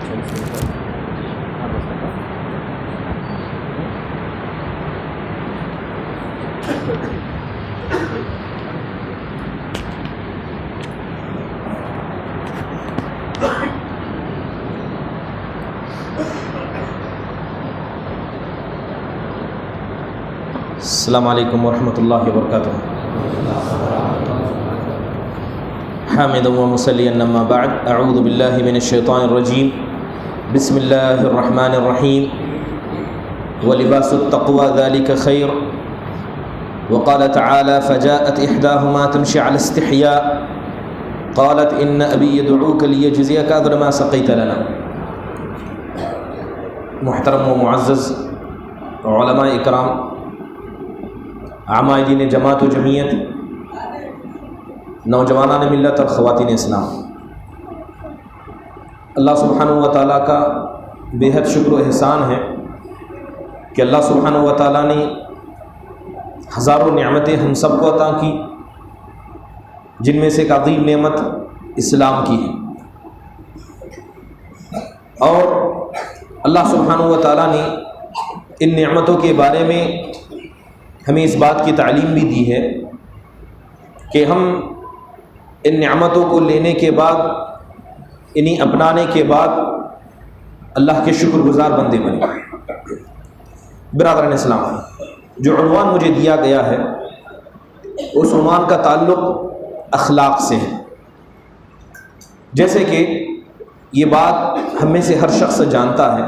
السلام علیکم ورحمۃ اللہ وبرکاتہ. حامدا ومصلیا اما بعد. اعوذ باللہ من الشیطان الرجیم. بسم اللہ الرحمن الرحیم. ولباس التقوى ذلك خیر. وقال تعالی فجاءت احداهما تمشي على استحياء قالت ان ابی يدعوك ليجزيك اجر ما سقيت لنا. محترم و معزز علماء اکرام، عاملین جماعت و جمعیت، نوجوانان ملت اور خواتین اسلام، اللہ سبحانہ و تعالیٰ کا بے حد شکر و احسان ہے کہ اللہ سبحانہ و تعالیٰ نے ہزاروں نعمتیں ہم سب کو عطا کی، جن میں سے ایک عظیم نعمت اسلام کی ہے. اور اللہ سبحانہ و تعالیٰ نے ان نعمتوں کے بارے میں ہمیں اس بات کی تعلیم بھی دی ہے کہ ہم ان نعمتوں کو لینے کے بعد، انہیں اپنانے کے بعد اللہ کے شکر گزار بندے بنیں. برادران اسلام، جو عنوان مجھے دیا گیا ہے اس عنوان کا تعلق اخلاق سے ہے. جیسے کہ یہ بات ہم میں سے ہر شخص جانتا ہے.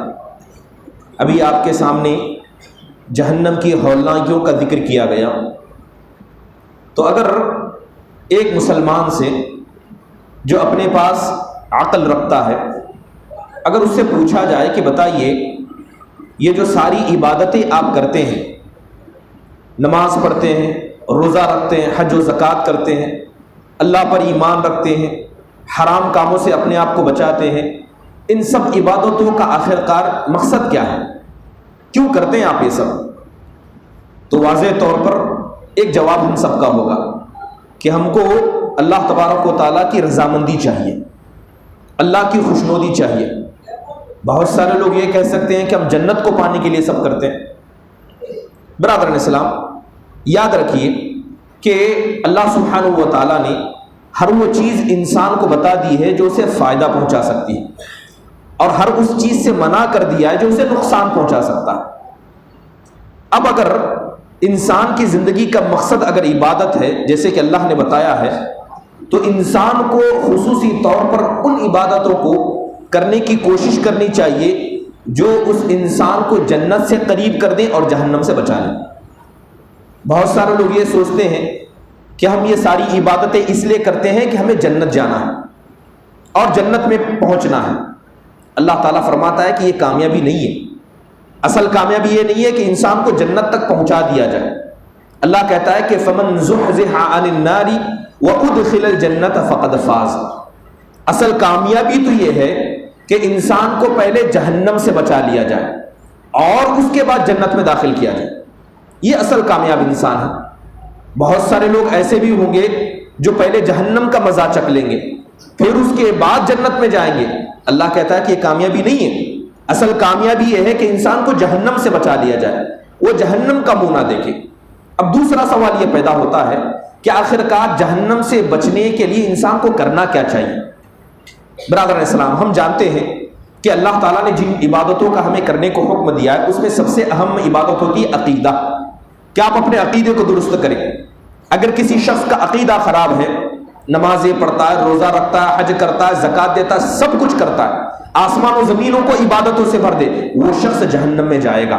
ابھی آپ کے سامنے جہنم کی ہولناکیوں کا ذکر کیا گیا، تو اگر ایک مسلمان سے جو اپنے پاس عقل رکھتا ہے، اگر اس سے پوچھا جائے کہ بتائیے یہ جو ساری عبادتیں آپ کرتے ہیں، نماز پڑھتے ہیں، روزہ رکھتے ہیں، حج و زکوٰۃ کرتے ہیں، اللہ پر ایمان رکھتے ہیں، حرام کاموں سے اپنے آپ کو بچاتے ہیں، ان سب عبادتوں کا آخرکار مقصد کیا ہے؟ کیوں کرتے ہیں آپ یہ سب؟ تو واضح طور پر ایک جواب ہم سب کا ہوگا کہ ہم کو اللہ تبارک و تعالیٰ کی رضامندی چاہیے، اللہ کی خوشنودی چاہیے. بہت سارے لوگ یہ کہہ سکتے ہیں کہ ہم جنت کو پانے کے لیے سب کرتے ہیں. برادران اسلام، یاد رکھیے کہ اللہ سبحانہ و تعالیٰ نے ہر وہ چیز انسان کو بتا دی ہے جو اسے فائدہ پہنچا سکتی ہے، اور ہر اس چیز سے منع کر دیا ہے جو اسے نقصان پہنچا سکتا ہے. اب اگر انسان کی زندگی کا مقصد اگر عبادت ہے، جیسے کہ اللہ نے بتایا ہے، تو انسان کو خصوصی طور پر ان عبادتوں کو کرنے کی کوشش کرنی چاہیے جو اس انسان کو جنت سے قریب کر دیں اور جہنم سے بچا لیں. بہت سارے لوگ یہ سوچتے ہیں کہ ہم یہ ساری عبادتیں اس لیے کرتے ہیں کہ ہمیں جنت جانا ہے اور جنت میں پہنچنا ہے. اللہ تعالیٰ فرماتا ہے کہ یہ کامیابی نہیں ہے. اصل کامیابی یہ نہیں ہے کہ انسان کو جنت تک پہنچا دیا جائے. اللہ کہتا ہے کہ فمن زحزح عن النار وادخل الجنت فقد فاز. اصل کامیابی تو یہ ہے کہ انسان کو پہلے جہنم سے بچا لیا جائے اور اس کے بعد جنت میں داخل کیا جائے. یہ اصل کامیاب انسان ہے. بہت سارے لوگ ایسے بھی ہوں گے جو پہلے جہنم کا مزہ چکھ لیں گے پھر اس کے بعد جنت میں جائیں گے. اللہ کہتا ہے کہ یہ کامیابی نہیں ہے. اصل کامیابی یہ ہے کہ انسان کو جہنم سے بچا لیا جائے، وہ جہنم کا منہ نہ دیکھے. اب دوسرا سوال یہ پیدا ہوتا ہے کہ آخرکار جہنم سے بچنے کے لیے انسان کو کرنا کیا چاہیے؟ برادران اسلام، ہم جانتے ہیں کہ اللہ تعالیٰ نے جن عبادتوں کا ہمیں کرنے کو حکم دیا ہے اس میں سب سے اہم عبادت ہوتی ہے عقیدہ. کہ آپ اپنے عقیدے کو درست کریں. اگر کسی شخص کا عقیدہ خراب ہے، نمازیں پڑھتا ہے، روزہ رکھتا ہے، حج کرتا ہے، زکوٰۃ دیتا ہے، سب کچھ کرتا ہے، آسمان و زمینوں کو عبادتوں سے بھر دے، وہ شخص جہنم میں جائے گا،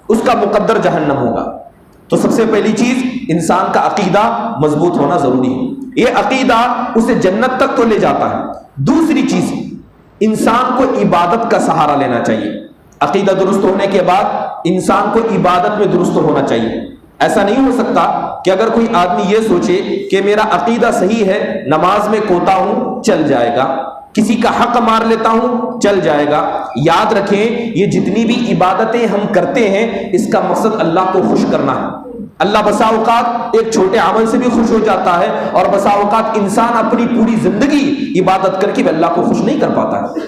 اس کا مقدر جہنم ہوگا. تو سب سے پہلی چیز انسان کا عقیدہ مضبوط ہونا ضروری ہے. یہ عقیدہ اسے جنت تک تو لے جاتا ہے. دوسری چیز، انسان کو عبادت کا سہارا لینا چاہیے. عقیدہ درست ہونے کے بعد انسان کو عبادت میں درست ہونا چاہیے. ایسا نہیں ہو سکتا کہ اگر کوئی آدمی یہ سوچے کہ میرا عقیدہ صحیح ہے، نماز میں کوتا ہوں چل جائے گا، کسی کا حق مار لیتا ہوں چل جائے گا. یاد رکھیں، یہ جتنی بھی عبادتیں ہم کرتے ہیں اس کا مقصد اللہ کو خوش کرنا ہے. اللہ بسا اوقات ایک چھوٹے عمل سے بھی خوش ہو جاتا ہے، اور بسا اوقات انسان اپنی پوری زندگی عبادت کر کے بھی اللہ کو خوش نہیں کر پاتا ہے.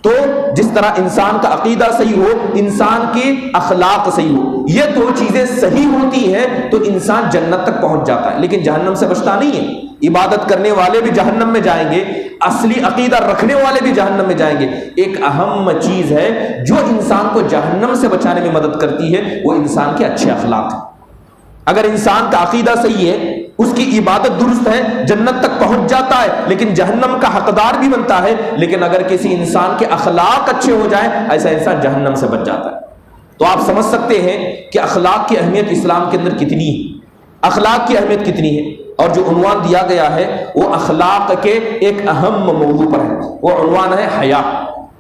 تو جس طرح انسان کا عقیدہ صحیح ہو، انسان کے اخلاق صحیح ہو، یہ دو چیزیں صحیح ہوتی ہیں تو انسان جنت تک پہنچ جاتا ہے، لیکن جہنم سے بچتا نہیں ہے۔ عبادت کرنے والے بھی جہنم میں جائیں گے، اصلی عقیدہ رکھنے والے بھی جہنم میں جائیں گے۔ ایک اہم چیز ہے جو انسان کو جہنم سے بچانے میں مدد کرتی ہے، وہ انسان کے اچھے اخلاق ہیں۔ اگر انسان کا عقیدہ صحیح ہے، اس کی عبادت درست ہے، جنت تک پہنچ جاتا ہے، لیکن جہنم کا حقدار بھی بنتا ہے۔ لیکن اگر کسی انسان کے اخلاق اچھے ہو جائیں، ایسا انسان جہنم سے بچ جاتا ہے۔ تو آپ سمجھ سکتے ہیں کہ اخلاق کی اہمیت اسلام کے اندر کتنی ہے، اخلاق کی اہمیت کتنی ہے۔ اور جو عنوان دیا گیا ہے وہ اخلاق کے ایک اہم موضوع پر ہے، وہ عنوان ہے حیا،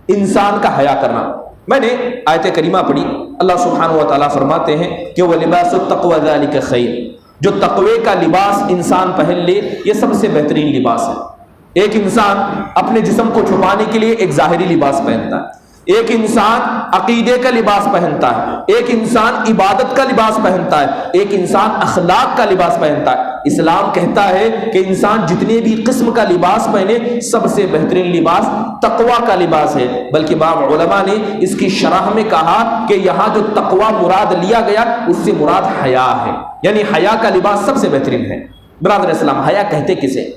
انسان کا حیا کرنا۔ میں نے آیت کریمہ پڑھی، اللہ سبحانہ و تعالیٰ فرماتے ہیں کہ وَلِبَاسُ التَّقْوَى ذَلِكَ خَيْرٌ، جو تقوی کا لباس انسان پہن لے یہ سب سے بہترین لباس ہے۔ ایک انسان اپنے جسم کو چھپانے کے لیے ایک ظاہری لباس پہنتا ہے، ایک انسان عقیدے کا لباس پہنتا ہے، ایک انسان عبادت کا لباس پہنتا ہے، ایک انسان اخلاق کا لباس پہنتا ہے۔ اسلام کہتا ہے کہ انسان جتنے بھی قسم کا لباس پہنے، سب سے بہترین لباس تقوی کا لباس ہے۔ بلکہ بعض علماء نے اس کی شرح میں کہا کہ یہاں جو تقوی مراد لیا گیا اس سے مراد حیا ہے، یعنی حیا کا لباس سب سے بہترین ہے۔ برادر اسلام، حیا کہتے کسے؟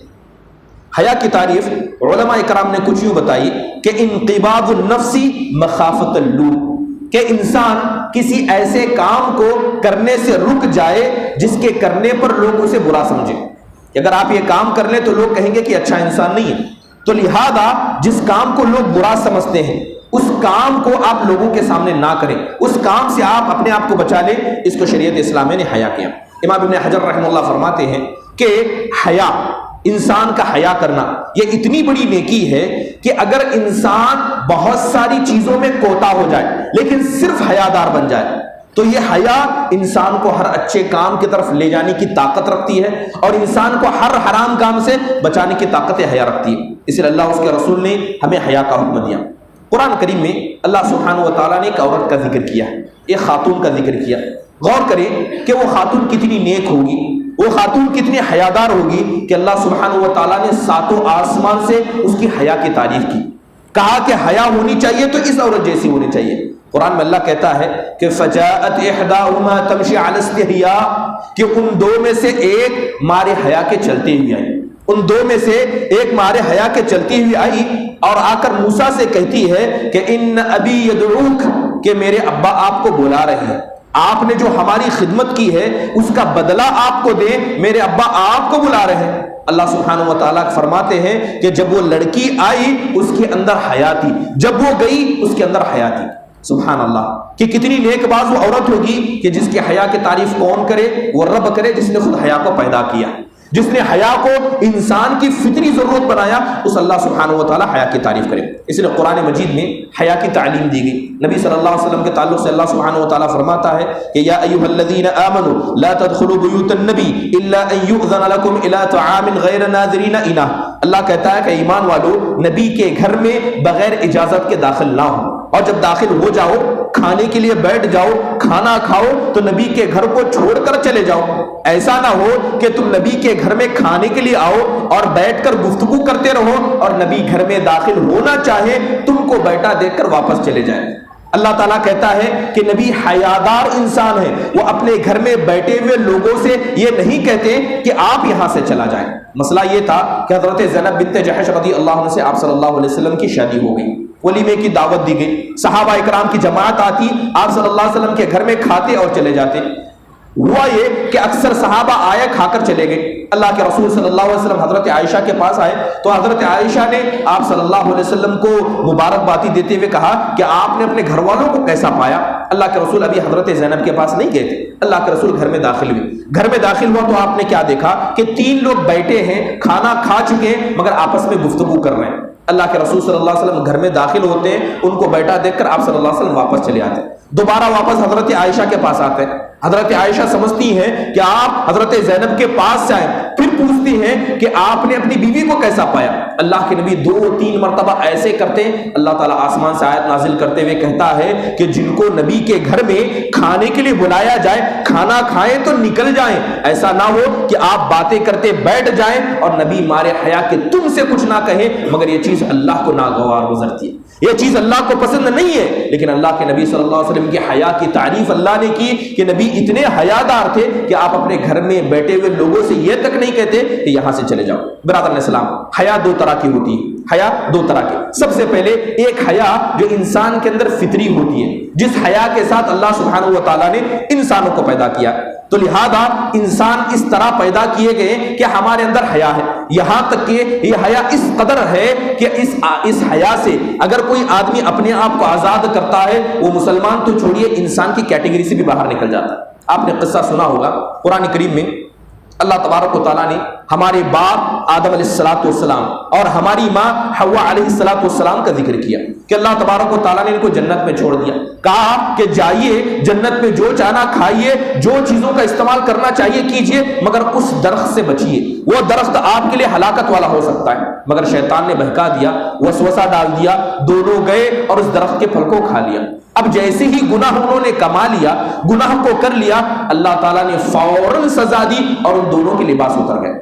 حیا کی تعریف علماء اکرام نے کچھ یوں بتائی کہ انقباض النفس مخافت اللوم، کہ انسان کسی ایسے کام کو کرنے سے رک جائے جس کے کرنے پر لوگ اسے برا سمجھیں۔ اگر آپ یہ کام کر لیں تو لوگ کہیں گے کہ اچھا انسان نہیں ہے، تو لہذا جس کام کو لوگ برا سمجھتے ہیں اس کام کو آپ لوگوں کے سامنے نہ کریں، اس کام سے آپ اپنے آپ کو بچا لیں۔ اس کو شریعت اسلامیہ نے حیا کیا۔ امام ابن حجر رحمہ اللہ فرماتے ہیں کہ حیا، انسان کا حیا کرنا، یہ اتنی بڑی نیکی ہے کہ اگر انسان بہت ساری چیزوں میں کوتا ہو جائے لیکن صرف حیادار بن جائے تو یہ حیا انسان کو ہر اچھے کام کی طرف لے جانے کی طاقت رکھتی ہے اور انسان کو ہر حرام کام سے بچانے کی طاقت حیا رکھتی ہے۔ اس لیے اللہ اس کے رسول نے ہمیں حیا کا حکم دیا۔ قرآن کریم میں اللہ سبحانہ و تعالیٰ نے ایک عورت کا ذکر کیا، ایک خاتون کا ذکر کیا۔ غور کریں کہ وہ خاتون کتنی نیک ہوگی، وہ خاتون کتنی حیادار ہوگی کہ اللہ سبحانہ و تعالیٰ نے ساتوں آسمان سے اس کی حیا کی تعریف کی، کہا کہ حیا ہونی چاہیے تو اس عورت جیسی ہونی چاہیے۔ قرآن میں اللہ کہتا ہے کہ فجاءت احداہما تمشی علی استحیاء، کہ ان دو میں سے ایک مارے حیا کے چلتے ہوئے آئی، ان دو میں سے ایک مارے حیا کے چلتی ہوئی آئی اور آ کر موسیٰ سے کہتی ہے کہ ان ابی یدعوک، کہ میرے ابا آپ کو بلا رہے ہیں، آپ نے جو ہماری خدمت کی ہے اس کا بدلہ آپ کو دیں، میرے ابا آپ کو بلا رہے ہیں۔ اللہ سبحانہ و تعالیٰ فرماتے ہیں کہ جب وہ لڑکی آئی اس کے اندر حیا تھی، جب وہ گئی اس کے اندر حیا تھی۔ سبحان اللہ، کہ کتنی نیک باز وہ عورت ہوگی کہ جس کی حیا کی تعریف کون کرے؟ وہ رب کرے جس نے خود حیا کو پیدا کیا، جس نے حیا کو انسان کی فطری ضرورت بنایا، اس اللہ سبحانہ و تعالیٰ حیا کی تعریف کرے۔ اس لیے قرآن مجید میں حیا کی تعلیم دی گئی۔ نبی صلی اللہ علیہ وسلم کے تعلق سے اللہ سبحانہ و تعالیٰ فرماتا ہے کہ یا ایھا الذین آمنوا لا تدخلوا بیوت النبی الا ان یؤذن لکم الی طعام غیر ناظرین اناہ۔ اللہ کہتا ہے کہ ایمان والو، نبی کے گھر میں بغیر اجازت کے داخل نہ ہو، اور جب داخل ہو جاؤ کھانے کے لیے بیٹھ جاؤ، کھانا کھاؤ تو نبی کے گھر کو چھوڑ کر چلے جاؤ۔ ایسا نہ ہو کہ تم نبی کے گھر میں کھانے کے لیے آؤ اور بیٹھ کر گفتگو کرتے رہو اور نبی گھر میں داخل ہونا چاہے تم کو بیٹھا دیکھ کر واپس چلے جائے۔ اللہ تعالیٰ کہتا ہے کہ نبی حیادار انسان ہے، وہ اپنے گھر میں بیٹھے ہوئے لوگوں سے یہ نہیں کہتے کہ آپ یہاں سے چلا جائیں۔ مسئلہ یہ تھا کہ حضرت زینب بنت جحش رضی اللہ عنہ سے آپ صلی اللہ علیہ وسلم کی شادی ہو گئی، ولیمے کی دعوت دی گئی، صحابہ اکرام کی جماعت آتی، آپ صلی اللہ علیہ وسلم کے گھر میں کھاتے اور چلے جاتے۔ ہوا یہ کہ اکثر صحابہ آئے کھا کر چلے گئے۔ اللہ کے رسول صلی اللہ علیہ وسلم حضرت عائشہ کے پاس آئے تو حضرت عائشہ نے آپ صلی اللہ علیہ وسلم کو مبارکبادی دیتے ہوئے کہا کہ آپ نے اپنے گھر والوں کو کیسا پایا؟ اللہ کے رسول ابھی حضرت زینب کے پاس نہیں گئے تھے، اللہ کے رسول گھر میں داخل ہوئے۔ گھر میں داخل ہوا تو آپ نے کیا دیکھا کہ 3 لوگ بیٹھے ہیں، کھانا کھا چکے ہیں مگر آپس میں گفتگو کر رہے ہیں۔ اللہ کے رسول صلی اللہ علیہ وسلم گھر میں داخل ہوتے ہیں، ان کو بیٹھا دیکھ کر آپ صلی اللہ علیہ وسلم واپس چلے آتے ہیں، دوبارہ واپس حضرت عائشہ کے پاس آتے ہیں۔ حضرت عائشہ سمجھتی ہیں کہ آپ حضرت زینب کے پاس سے آئے، پھر پوچھتے ہیں کہ آپ نے اپنی بیوی کو کیسا پایا؟ اللہ کے نبی 2-3 مرتبہ ایسے کرتے ہیں، اللہ تعالیٰ آسمان سے آیت نازل کرتے ہوئے کہتا ہے کہ جن کو نبی کے گھر میں کھانے کے لیے بلایا جائے کھانا کھائیں تو نکل جائیں، ایسا نہ ہو کہ آپ باتیں کرتے بیٹھ جائیں اور نبی مارے حیا کہ تم سے کچھ نہ کہیں، مگر یہ چیز اللہ کو ناگوار گزرتی ہے، یہ چیز اللہ کو پسند نہیں ہے۔ لیکن اللہ کے نبی صلی اللہ علیہ وسلم کی حیا کی تعریف اللہ نے کی کہ نبی اتنے حیادار تھے کہ آپ اپنے گھر میں بیٹھے ہوئے لوگوں سے یہ تک نہیں کہتے کہ یہاں سے چلے جاؤ۔ برادران اسلام، حیا 2 طرح کی ہوتی ہے، حیا 2 طرح کی۔ سب سے پہلے ایک حیا جو انسان کے اندر فطری ہوتی ہے، جس حیا کے ساتھ اللہ سبحانہ و تعالیٰ نے انسانوں کو پیدا کیا، تو لہذا انسان اس طرح پیدا کیے گئے کہ ہمارے اندر حیا ہے، یہاں تک کہ یہ حیا اس قدر ہے کہ اس حیا سے اگر کوئی آدمی اپنے آپ کو آزاد کرتا ہے، وہ مسلمان تو چھوڑیے انسان کی کیٹیگری سے بھی باہر نکل جاتا ہے۔ آپ نے قصہ سنا ہوگا قرآن کریم میں، اللہ تبارک و تعالیٰ نے ہمارے باپ آدم علیہ السلام اور ہماری ماں حوا علیہ السلام کا ذکر کیا کہ اللہ تبارک و تعالیٰ نے ان کو جنت میں چھوڑ دیا، کہا کہ جائیے جنت میں جو چاہنا کھائیے، جو چیزوں کا استعمال کرنا چاہیے کیجیے، مگر اس درخت سے بچیے، وہ درخت آپ کے لیے ہلاکت والا ہو سکتا ہے۔ مگر شیطان نے بہکا دیا، وسوسہ ڈال دیا، دونوں گئے اور اس درخت کے پھل کو کھا لیا۔ اب جیسے ہی گناہ انہوں نے کما لیا، گناہ کو کر لیا، اللہ تعالیٰ نے فوراً سزا دی اور ان دونوں کے لباس اتر گئے،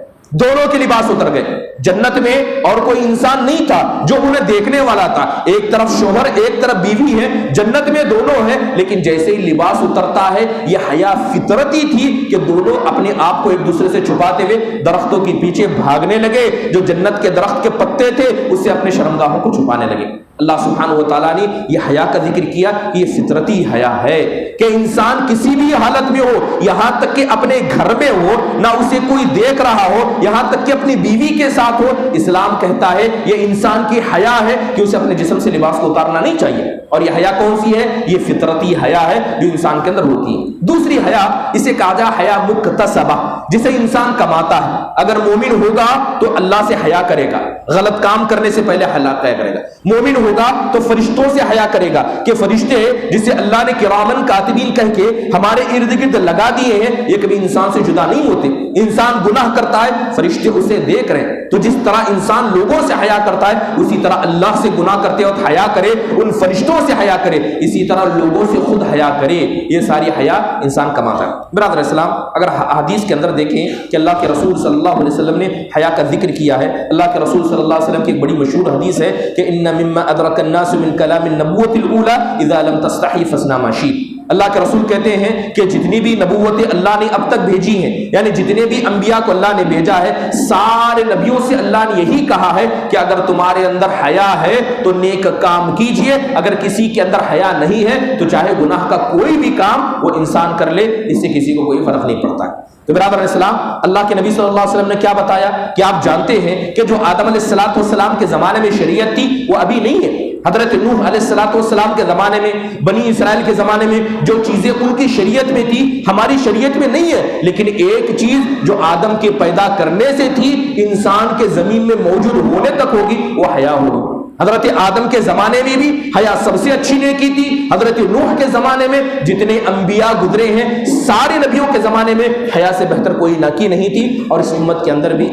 دونوں کے لباس اتر گئے۔ جنت میں اور کوئی انسان نہیں تھا جو انہیں دیکھنے والا تھا، ایک طرف شوہر ایک طرف بیوی ہے، جنت میں دونوں ہیں، لیکن جیسے ہی لباس اترتا ہے، یہ حیا فطرتی تھی کہ دونوں اپنے آپ کو ایک دوسرے سے چھپاتے ہوئے درختوں کے پیچھے بھاگنے لگے، جو جنت کے درخت کے پتے تھے اس سے اپنے شرمگاہوں کو چھپانے لگے۔ اللہ سبحانہ و تعالیٰ نے یہ حیا کا ذکر کیا کہ یہ فطرتی حیا ہے کہ انسان کسی بھی حالت میں ہو، یہاں تک کہ اپنے گھر میں ہو، نہ اسے کوئی دیکھ رہا ہو، یہاں تک کہ اپنی بیوی کے ساتھ ہو، اسلام کہتا ہے یہ انسان کی حیا ہے کہ اسے اپنے جسم سے لباس کو اتارنا نہیں چاہیے۔ اور یہ حیا کون سی ہے؟ یہ فطرتی حیا ہے جو انسان کے اندر ہوتی ہے۔ دوسری حیا، اسے کہا جا حیا مکتسبہ، جسے انسان کماتا ہے۔ اگر مومن ہوگا تو اللہ سے حیا کرے گا، غلط کام کرنے سے پہلے حیا کرے گا۔ مومن ہوگا تو فرشتوں سے حیا کرے گا کہ فرشتے جسے اللہ نے کرامن کاتبین کہہ کے ہمارے ارد گرد لگا دیے ہیں، یہ کبھی انسان سے جدا نہیں ہوتے۔ انسان گناہ کرتا ہے، فرشتے اسے دیکھ رہے ہیں، تو جس طرح انسان لوگوں سے حیا کرتا ہے، اسی طرح اللہ سے گناہ کرتے وقت حیا کرے، ان فرشتوں سے حیا کرے، اسی طرح لوگوں سے خود حیا کرے۔ یہ ساری حیا انسان کماتا ہے۔ برادر اسلام، اگر حدیث کے اندر دیکھیں کہ اللہ کے رسول صلی اللہ علیہ وسلم نے حیا کا ذکر کیا ہے، اللہ کے رسول صلی اللہ علیہ وسلم کی ایک بڑی مشہور حدیث ہے کہ ان مما ادرک الناس من کلام النبوۃ الاولى اذا لم تستحی فاصنع ما شئت۔ اللہ کے رسول کہتے ہیں کہ جتنی بھی نبوتیں اللہ نے اب تک بھیجی ہیں، یعنی جتنے بھی انبیاء کو اللہ نے بھیجا ہے، سارے نبیوں سے اللہ نے یہی کہا ہے کہ اگر تمہارے اندر حیا ہے تو نیک کام کیجئے، اگر کسی کے اندر حیا نہیں ہے تو چاہے گناہ کا کوئی بھی کام وہ انسان کر لے، اس سے کسی کو کوئی فرق نہیں پڑتا ہے۔ تو برادر اسلام، اللہ کے نبی صلی اللہ علیہ وسلم نے کیا بتایا کہ آپ جانتے ہیں کہ جو آدم علیہ السلام کے زمانے میں شریعت تھی وہ ابھی نہیں ہے۔ حضرت نوح علیہ السلام کے زمانے میں، بنی اسرائیل کے زمانے میں جو چیزیں ان کی شریعت میں تھی ہماری شریعت میں نہیں ہے، لیکن ایک چیز جو آدم کے پیدا کرنے سے تھی انسان کے زمین میں موجود ہونے تک ہوگی، وہ حیا ہوگی۔ حضرت آدم کے زمانے میں بھی حیا سب سے اچھی نیکی تھی، حضرت نوح کے زمانے میں جتنے انبیاء گزرے ہیں سارے نبیوں کے زمانے میں حیا سے بہتر کوئی نیکی نہیں تھی، اور اس امت کے اندر بھی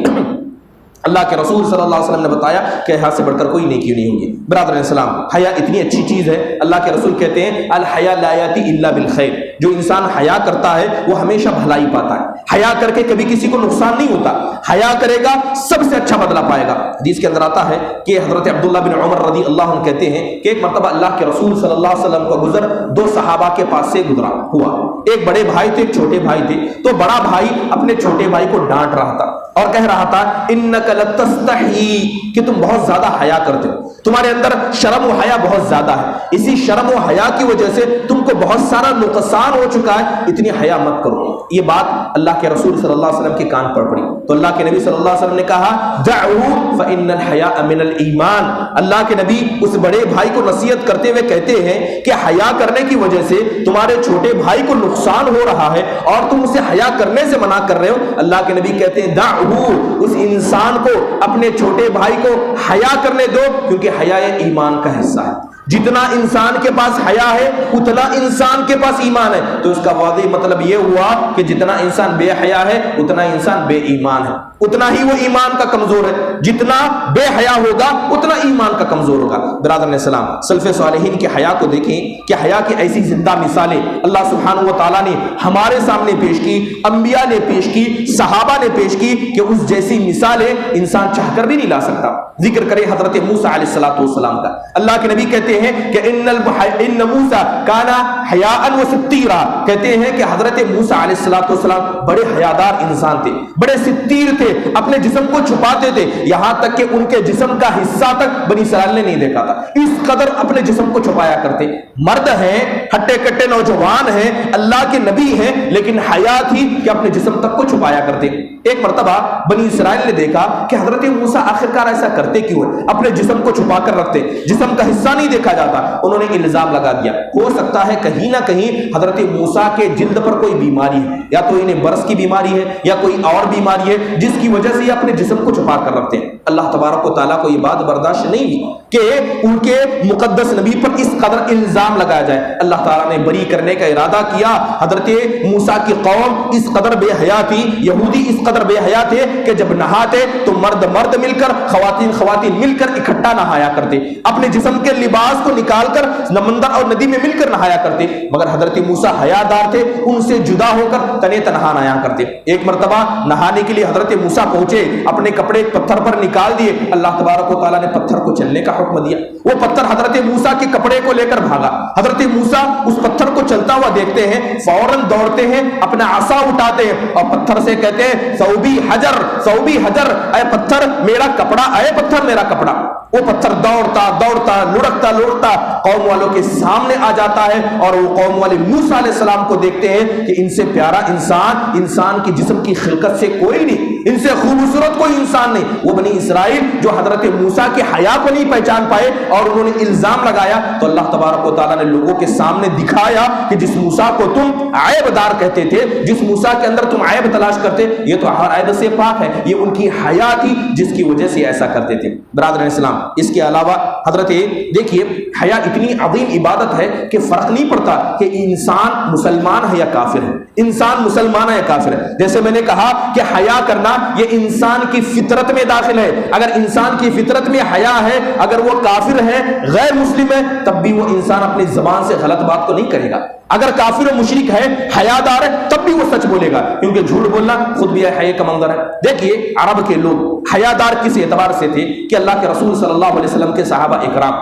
اللہ کے رسول صلی اللہ علیہ وسلم نے بتایا کہ حیا سے بڑھ کر کوئی نیکی نہیں ہوگی۔ برادر اسلام، حیا اتنی اچھی چیز ہے، اللہ کے رسول کہتے ہیں الحیا لا یاتی الا بالخیر، جو انسان حیا کرتا ہے وہ ہمیشہ بھلائی پاتا ہے، حیا کر کے کبھی کسی کو نقصان نہیں ہوتا، حیا کرے گا سب سے اچھا بدلہ پائے گا۔ حدیث کے اندر آتا ہے کہ حضرت عبداللہ بن عمر رضی اللہ عنہ کہتے ہیں کہ ایک مرتبہ اللہ کے رسول صلی اللہ علیہ وسلم کا گزر 2 صحابہ کے پاس سے گزرا ہوا، ایک بڑے بھائی تھے، ایک چھوٹے بھائی تھے، تو بڑا بھائی اپنے چھوٹے بھائی کو ڈانٹ رہا تھا اور کہہ رہا تھا انک لتستحی، کہ تم بہت زیادہ حیا کرتے ہو، تمہارے اندر شرم و حیا بہت زیادہ ہے، اسی شرم و حیا کی وجہ سے تم کو بہت سارا نقصان ہو چکا ہے، اتنی حیا مت کرو۔ یہ بات اللہ کے رسول صلی اللہ علیہ وسلم کے کان پر پڑی تو اللہ کے نبی صلی اللہ علیہ وسلم نے کہا دعوا فإن الحیاء من الایمان۔ اللہ کے نبی اس بڑے بھائی کو نصیحت کرتے ہوئے کہتے ہیں کہ حیا کرنے کی وجہ سے تمہارے چھوٹے بھائی کو نقصان ہو رہا ہے اور تم اسے حیا کرنے سے منع کر رہے ہو۔ اللہ کے نبی کہتے ہیں دعوا، اس انسان کو، اپنے چھوٹے بھائی کو حیا کرنے دو، کیونکہ حیا ایمان کا حصہ ہے۔ جتنا انسان کے پاس حیا ہے اتنا انسان کے پاس ایمان ہے. تو اس کا واضح مطلب یہ ہوا کہ جتنا انسان بے حیا ہے اتنا انسان بے ایمان ہے, اتنا ہی وہ ایمان کا کمزور ہے. جتنا بے حیا ہوگا اتنا ایمان کا کمزور ہوگا. برادران اسلام, سلف صالحین کے حیا کو دیکھیں کہ حیا کی ایسی زندہ مثالیں اللہ سبحانہ و تعالیٰ نے ہمارے سامنے پیش کی, انبیاء نے پیش کی, صحابہ نے پیش کی, کہ اس جیسی مثالیں انسان چاہ کر بھی نہیں لا سکتا. ذکر کریں حضرت موسیٰ علیہ السلام کا. اللہ کے نبی کہتے ہیں کہ ان موسیٰ کانا حیاء و ستیرا, کہتے ہیں کہ حضرت موسیٰ علیہ السلام بڑے حیادار انسان تھے, بڑے ستیر تھے, اپنے جسم کو چھپاتے تھے, یہاں تک کہ ان کے جسم کا حصہ تک بنی اسرائیل نے نہیں دیکھا تھا. اس قدر اپنے جسم کو چھپایا کرتے. مرد ہیں, ہٹے کٹے نوجوان ہیں, اللہ کے نبی ہیں, لیکن حیا تھی کہ اپنے جسم تک کو چھپایا کرتے. ایک مرتبہ بنی اسرائیل نے دیکھا کہ حضرت موسیٰ آخرکار ایسا کرتے کیوں ہیں, اپنے جسم کو چھپا کر رکھتے, جسم کا حصہ نہیں دیکھا جاتا. انہوں نے الزام لگا دیا, ہو سکتا ہے کہیں نہ کہیں حضرت موسیٰ کے جلد پر کوئی بیماری ہے, یا تو انہیں برس کی بیماری ہے یا کوئی اور بیماری ہے جس کی وجہ سے یہ اپنے جسم کو چھپا کر رکھتے ہیں. اللہ تبارک و تعالیٰ کو یہ بات برداشت نہیں ہوئی کہ ان کے مقدس نبی پر اس قدر الزام لگایا جائے. اللہ تعالیٰ نے بری کرنے کا ارادہ کیا. حضرت موسیٰ کی قوم اس قدر بے حیا تھی, یہودی اس قدر بے حیا تھے کہ جب نہاتے تو مرد مل کر, خواتین مل کر اکٹھا نہایا کرتے, اپنے جسم کے لباس کو نکال کر سمندر اور ندی میں مل کر نہایا کرتے. مگر حضرت موسیٰ حیا دار تھے, ان سے جدا ہو کر تنے تنہا نہایا کرتے. ایک مرتبہ نہانے کے لیے حضرت موسیٰ پہنچے, اپنے کپڑے پتھر پر نکال دیے. اللہ تبارک و تعالیٰ نے پتھر کو چلنے کا حکم دیا. وہ پتھر حضرت موسیٰ کے کپڑے کو لے کر بھاگا. حضرت موسیٰ اس پتھر کو چلتا ہوا دیکھتے ہیں, فوراً دوڑتے ہیں, اپنا عصا اٹھاتے ہیں اور پتھر سے کہتے ہیں ثوبی حجر, اے پتھر میرا کپڑا, اے پتھر میرا کپڑا. وہ پتھر دوڑتا لڑکتا قوم والوں کے سامنے آ جاتا ہے, اور وہ قوم والے موسیٰ علیہ السلام کو دیکھتے ہیں کہ ان سے پیارا انسان کی جسم کی خلقت سے کوئی نہیں, ان سے خوبصورت کوئی انسان نہیں. وہ بنی اسرائیل جو حضرت موسیٰ کے حیا کو نہیں پہچان پائے اور انہوں نے الزام لگایا, تو اللہ تبارک و تعالیٰ نے لوگوں کے سامنے دکھایا کہ جس موسیٰ کو تم عیب دار کہتے تھے, جس موسیٰ کے اندر تم عیب تلاش کرتے, یہ تو ہر عیب سے پاک ہے. یہ ان کی حیا تھی جس کی وجہ سے ایسا کرتے تھے. برادران اسلام, اس کے علاوہ حضرت دیکھیے حیا اتنی عظیم عبادت ہے کہ فرق نہیں پڑتا کہ انسان مسلمان ہے یا کافر ہے, انسان مسلمان ہے یا کافر ہے. جیسے میں نے کہا کہ حیا کرنا یہ انسان کی فطرت میں داخل ہے. اگر انسان کی فطرت میں حیا ہے, اگر وہ کافر ہے, غیر مسلم ہے, تب بھی وہ انسان اپنی زبان سے غلط بات کو نہیں کرے گا. اگر کافر و مشرک ہے, حیادار ہے, تب بھی وہ سچ بولے گا, کیونکہ جھوٹ بولنا خود بھی حیا کا منظر ہے. دیکھیے عرب کے لوگ حیادار کس اعتبار سے تھے کہ اللہ کے رسول صلی اللہ علیہ وسلم کے صحابہ اکرام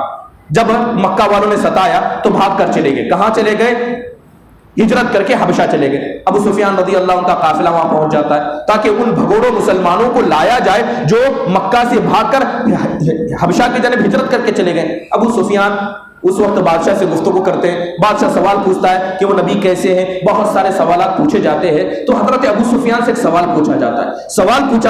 جب مکہ والوں نے ستایا تو بھاگ کر چلے گئے. کہاں چلے گئے؟ ہجرت کر کے حبشہ چلے گئے. ابو سفیان رضی اللہ عنہ کا قافلہ وہاں پہنچ جاتا ہے تاکہ ان بھگوڑوں مسلمانوں کو لایا جائے جو مکہ سے بھاگ کر حبشہ کی جانب ہجرت کر کے چلے گئے. ابو سفیان اس وقت بادشاہ سے گفتگو کرتے ہیں, بادشاہ سوال پوچھتا ہے کہ وہ نبی کیسے ہیں, بہت سارے سوالات پوچھے جاتے ہیں. تو حضرت ابو سفیان سے ایک سوال پوچھا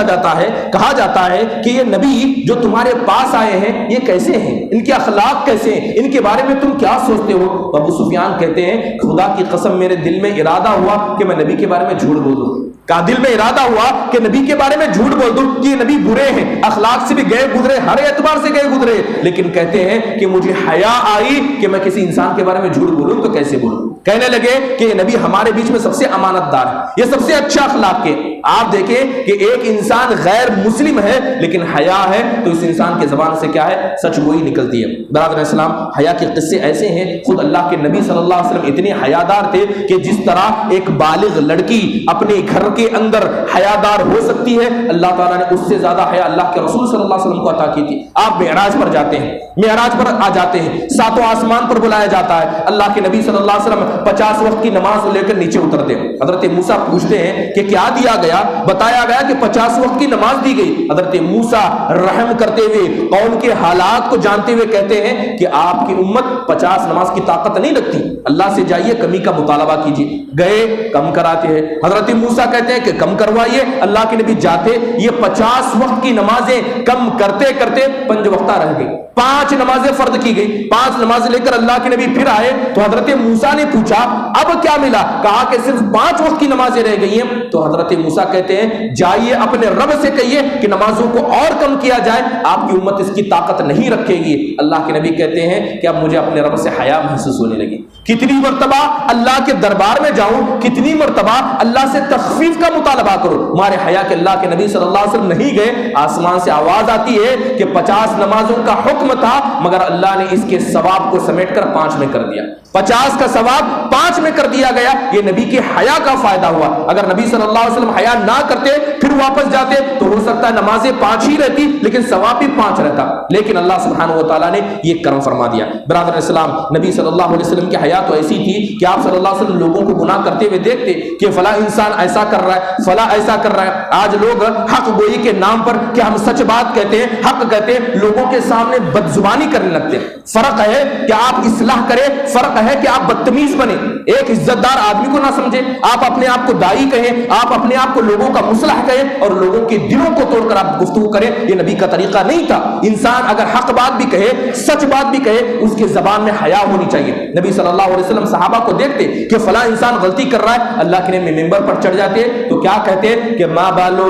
جاتا ہے, کہا جاتا ہے کہ یہ نبی جو تمہارے پاس آئے ہیں یہ کیسے ہیں, ان کے اخلاق کیسے ہیں, ان کے بارے میں تم کیا سوچتے ہو؟ تو ابو سفیان کہتے ہیں خدا کی قسم میرے دل میں ارادہ ہوا کہ میں نبی کے بارے میں جھوٹ بول دوں. کا دل میں ارادہ ہوا کہ نبی کے بارے میں جھوٹ بول دوں کہ یہ نبی برے ہیں, اخلاق سے بھی گئے گزرے, ہر اعتبار سے گئے گزرے, لیکن کہتے ہیں کہ مجھے حیا آئی کہ میں کسی انسان کے بارے میں جھوٹ بولوں تو کیسے بولوں. کہنے لگے کہ یہ نبی ہمارے بیچ میں سب سے امانت دار ہے, یہ سب سے اچھا اخلاق کے. آپ دیکھیں کہ ایک انسان غیر مسلم ہے لیکن حیا ہے تو اس انسان کے زبان سے کیا ہے, سچ گوئی نکلتی ہے. برادر اسلام, حیا کے قصے ایسے ہیں, خود اللہ کے نبی صلی اللہ علیہ وسلم اتنے حیادار تھے کہ جس طرح ایک بالغ لڑکی اپنے گھر کے اندر حیادار ہو سکتی ہے, اللہ تعالیٰ نے اس سے زیادہ حیا اللہ کے رسول صلی اللہ علیہ وسلم کو عطا کی تھی. آپ معراج پر جاتے ہیں, معراج پر آ جاتے ہیں, ساتوں آسمان پر بلایا جاتا ہے. اللہ کے نبی صلی اللہ علیہ وسلم 50 وقت کی نماز لے کر نیچے اترتے ہیں. حضرت موسیٰ پوچھتے ہیں کہ کیا دیا گیا؟ بتایا گیا کہ 50 وقت کی نماز دی گئی. حضرت موسیٰ رحم کرتے ہوئے, قوم کے حالات کو جانتے ہوئے کہتے ہیں کہ آپ کی امت 50 نماز کی طاقت نہیں رکھتی, اللہ سے جائیے کمی کا مطالبہ کیجیے. گئے, کم کراتے ہیں. حضرت موسیٰ کہتے ہیں کہ کم کروائیے. اللہ کے نبی جاتے, یہ 50 وقت کی نمازیں کم کرتے کرتے 5 وقتہ رہ گئی. 5 نمازیں فرض کی گئی. 5 نمازیں لے کر اللہ کے نبی پھر آئے تو حضرت موسیٰ نے پوچھا اب کیا ملا؟ کہا کہ صرف 5 وقت کی نمازیں رہ گئی ہیں. تو حضرت موسیٰ موسیٰ کہتے ہیں جائیے اپنے رب سے کہیے کہ نمازوں کو اور کم کیا جائے، آپ کی امت اس کی طاقت نہیں رکھے گی۔ اللہ کے نبی کہتے ہیں کہ اب مجھے اپنے رب سے حیا محسوس ہونے لگی، کتنی مرتبہ اللہ کے دربار میں جاؤں، کتنی مرتبہ اللہ سے تخفیف کا مطالبہ کرو، ہمارے حیا کے اللہ کے نبی صلی اللہ علیہ وسلم نہیں گئے، آسمان سے آواز آتی ہے کہ 50 نمازوں کا حکم تھا مگر اللہ نے اس کے ثواب کو سمیٹ کر 5 میں کر دیا، 50 کا ثواب 5 میں کر دیا گیا۔ یہ نبی کے حیا کا فائدہ ہوا۔ اگر نبی صلی اللہ علیہ وسلم حیا نہ کرتے پھر واپس جاتے تو ہو سکتا ہے نمازیں 5 ہی رہتی لیکن ثواب بھی 5 رہتا، لیکن اللہ سبحانہ و تعالیٰ نے یہ کرم فرما دیا۔ برادر اسلام، نبی صلی اللہ علیہ وسلم کی حیا تو ایسی تھی کہ آپ صلی اللہ علیہ وسلم لوگوں کو گناہ کرتے ہوئے دیکھتے کہ فلاں انسان ایسا کر رہا ہے، فلاں ایسا کر رہا ہے۔ آج لوگ حق گوئی کے نام پر کہ ہم سچ بات کہتے ہیں، حق کہتے ہیں، لوگوں کے سامنے بدزبانی کرنے لگتے ہیں۔ فرق ہے کہ آپ اصلاح کریں، فرق ہے کہ آپ بدتمیز بنے، ایک عزت دار آدمی کو نہ سمجھیں، آپ اپنے آپ کو دائی کہیں، آپ اپنے آپ کو لوگوں کا مصلح کہیں اور لوگوں کے دلوں کو توڑ کر آپ گفتگو کریں، یہ نبی کا طریقہ نہیں تھا۔ انسان اگر حق بات بھی کہے، سچ بات بھی کہے، اس کے زبان میں حیا ہونی چاہیے۔ نبی صلی اللہ علیہ وسلم صحابہ کو دیکھتے کہ فلاں انسان غلطی کر رہا ہے، اللہ کے نبی ممبر پر چڑھ جاتے تو کیا کہتے کہ ما بال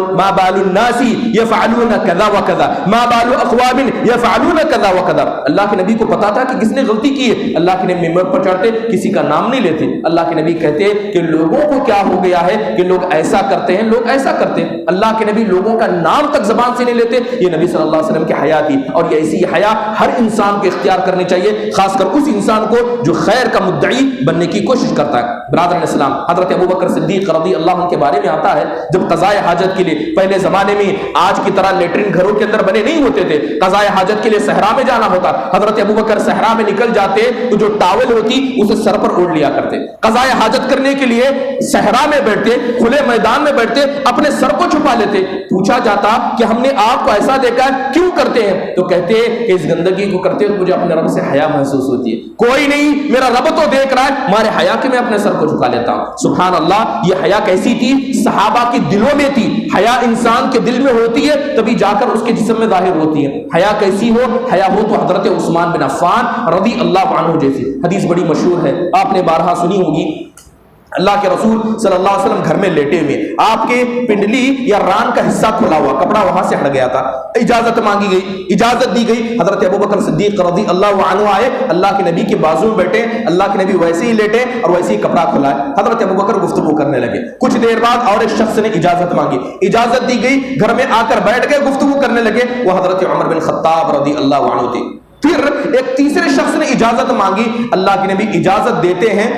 الناس يفعلون كذا وكذا ما بال اقوام يفعلون كذا وكذا۔ اللہ کے نبی کو پتا تھا کہ کس نے غلطی کی ہے، اللہ کے نبی ممبر پر چڑھتے کسی کا نام نہیں لیتے، اللہ کے نبی کہتے کہ لوگوں کو کیا ہو گیا ہے کہ لوگ ایسا کرتے ہیں، لوگ ایسا کرتے ہیں۔ اللہ کے نبی لوگوں کا نام تک زبان سے نہیں لیتے، یہ نبی صلی اللہ علیہ وسلم کی حیا تھی، اور یہ ایسی حیا ہر انسان کو اختیار کرنی چاہیے، خاص کر اس انسان کو جو خیر کا مدعی بننے کی کوشش کرتا ہے۔ برادران اسلام، حضرت ابوبکر صدیق رضی اللہ عنہ کے بارے میں آتا ہے جب قضاء حاجت کے لیے، پہلے زمانے میں آج کی طرح لیٹرین گھروں کے اندر بنے نہیں ہوتے تھے، قضاء حاجت کے لیے صحرا میں جانا ہوتا، حضرت ابوبکر صحرا میں نکل جاتے تو جو ٹاول ہوتی اسے سر پر اوڑھ لیا کرتے، قضاء حاجت کرنے کے لیے صحرا میں بیٹھتے، کھلے میدان میں بیٹھتے، اپنے سر کو چھپا لیتے۔ پوچھا جاتا کہ ہم نے آپ کو ایسا دیکھا ہے کیوں کرتے ہیں، تو کہتے کہ اس گندگی کو کرتے تو مجھے اپنے رب سے حیا محسوس ہوتی ہے، کوئی نہیں میرا رب تو دیکھ رہا ہے، ہمارے حیا کے میں اپنے سر کو جھکا لیتا ہوں۔ سبحان اللہ، یہ حیا کیسی تھی؟ صحابہ کے دلوں میں تھی۔ حیا انسان کے دل میں ہوتی ہے تبھی جا کر اس کے جسم میں ظاہر ہوتی ہے۔ حیا کیسی ہو؟ حیا ہو تو حضرت عثمان بن عفان رضی اللہ عنہ جیسی۔ حدیث بڑی مشہور ہے، آپ نے بارہا سنی ہوگی۔ اللہ کے رسول صلی اللہ علیہ وسلم گھر میں لیٹے ہوئے، آپ کے پنڈلی یا ران کا حصہ کھلا ہوا، کپڑا وہاں سے ہٹ گیا تھا، اجازت مانگی گئی، اجازت دی گئی، حضرت ابوبکر صدیق رضی اللہ عنہ آئے، اللہ کے نبی کے بازو میں بیٹھے، اللہ کے نبی ویسے ہی لیٹے اور ویسے ہی کپڑا کھلا ہے، حضرت ابوبکر گفتگو کرنے لگے۔ کچھ دیر بعد اور ایک شخص نے اجازت مانگی، اجازت دی گئی، گھر میں آ کر بیٹھ گئے، گفتگو کرنے لگے، وہ حضرت عمر بن خطاب رضی اللہ عنہ تھے۔ پھر ایک تیسرے شخص نے اجازت مانگی، اللہ کے نبی اجازت دیتے ہیں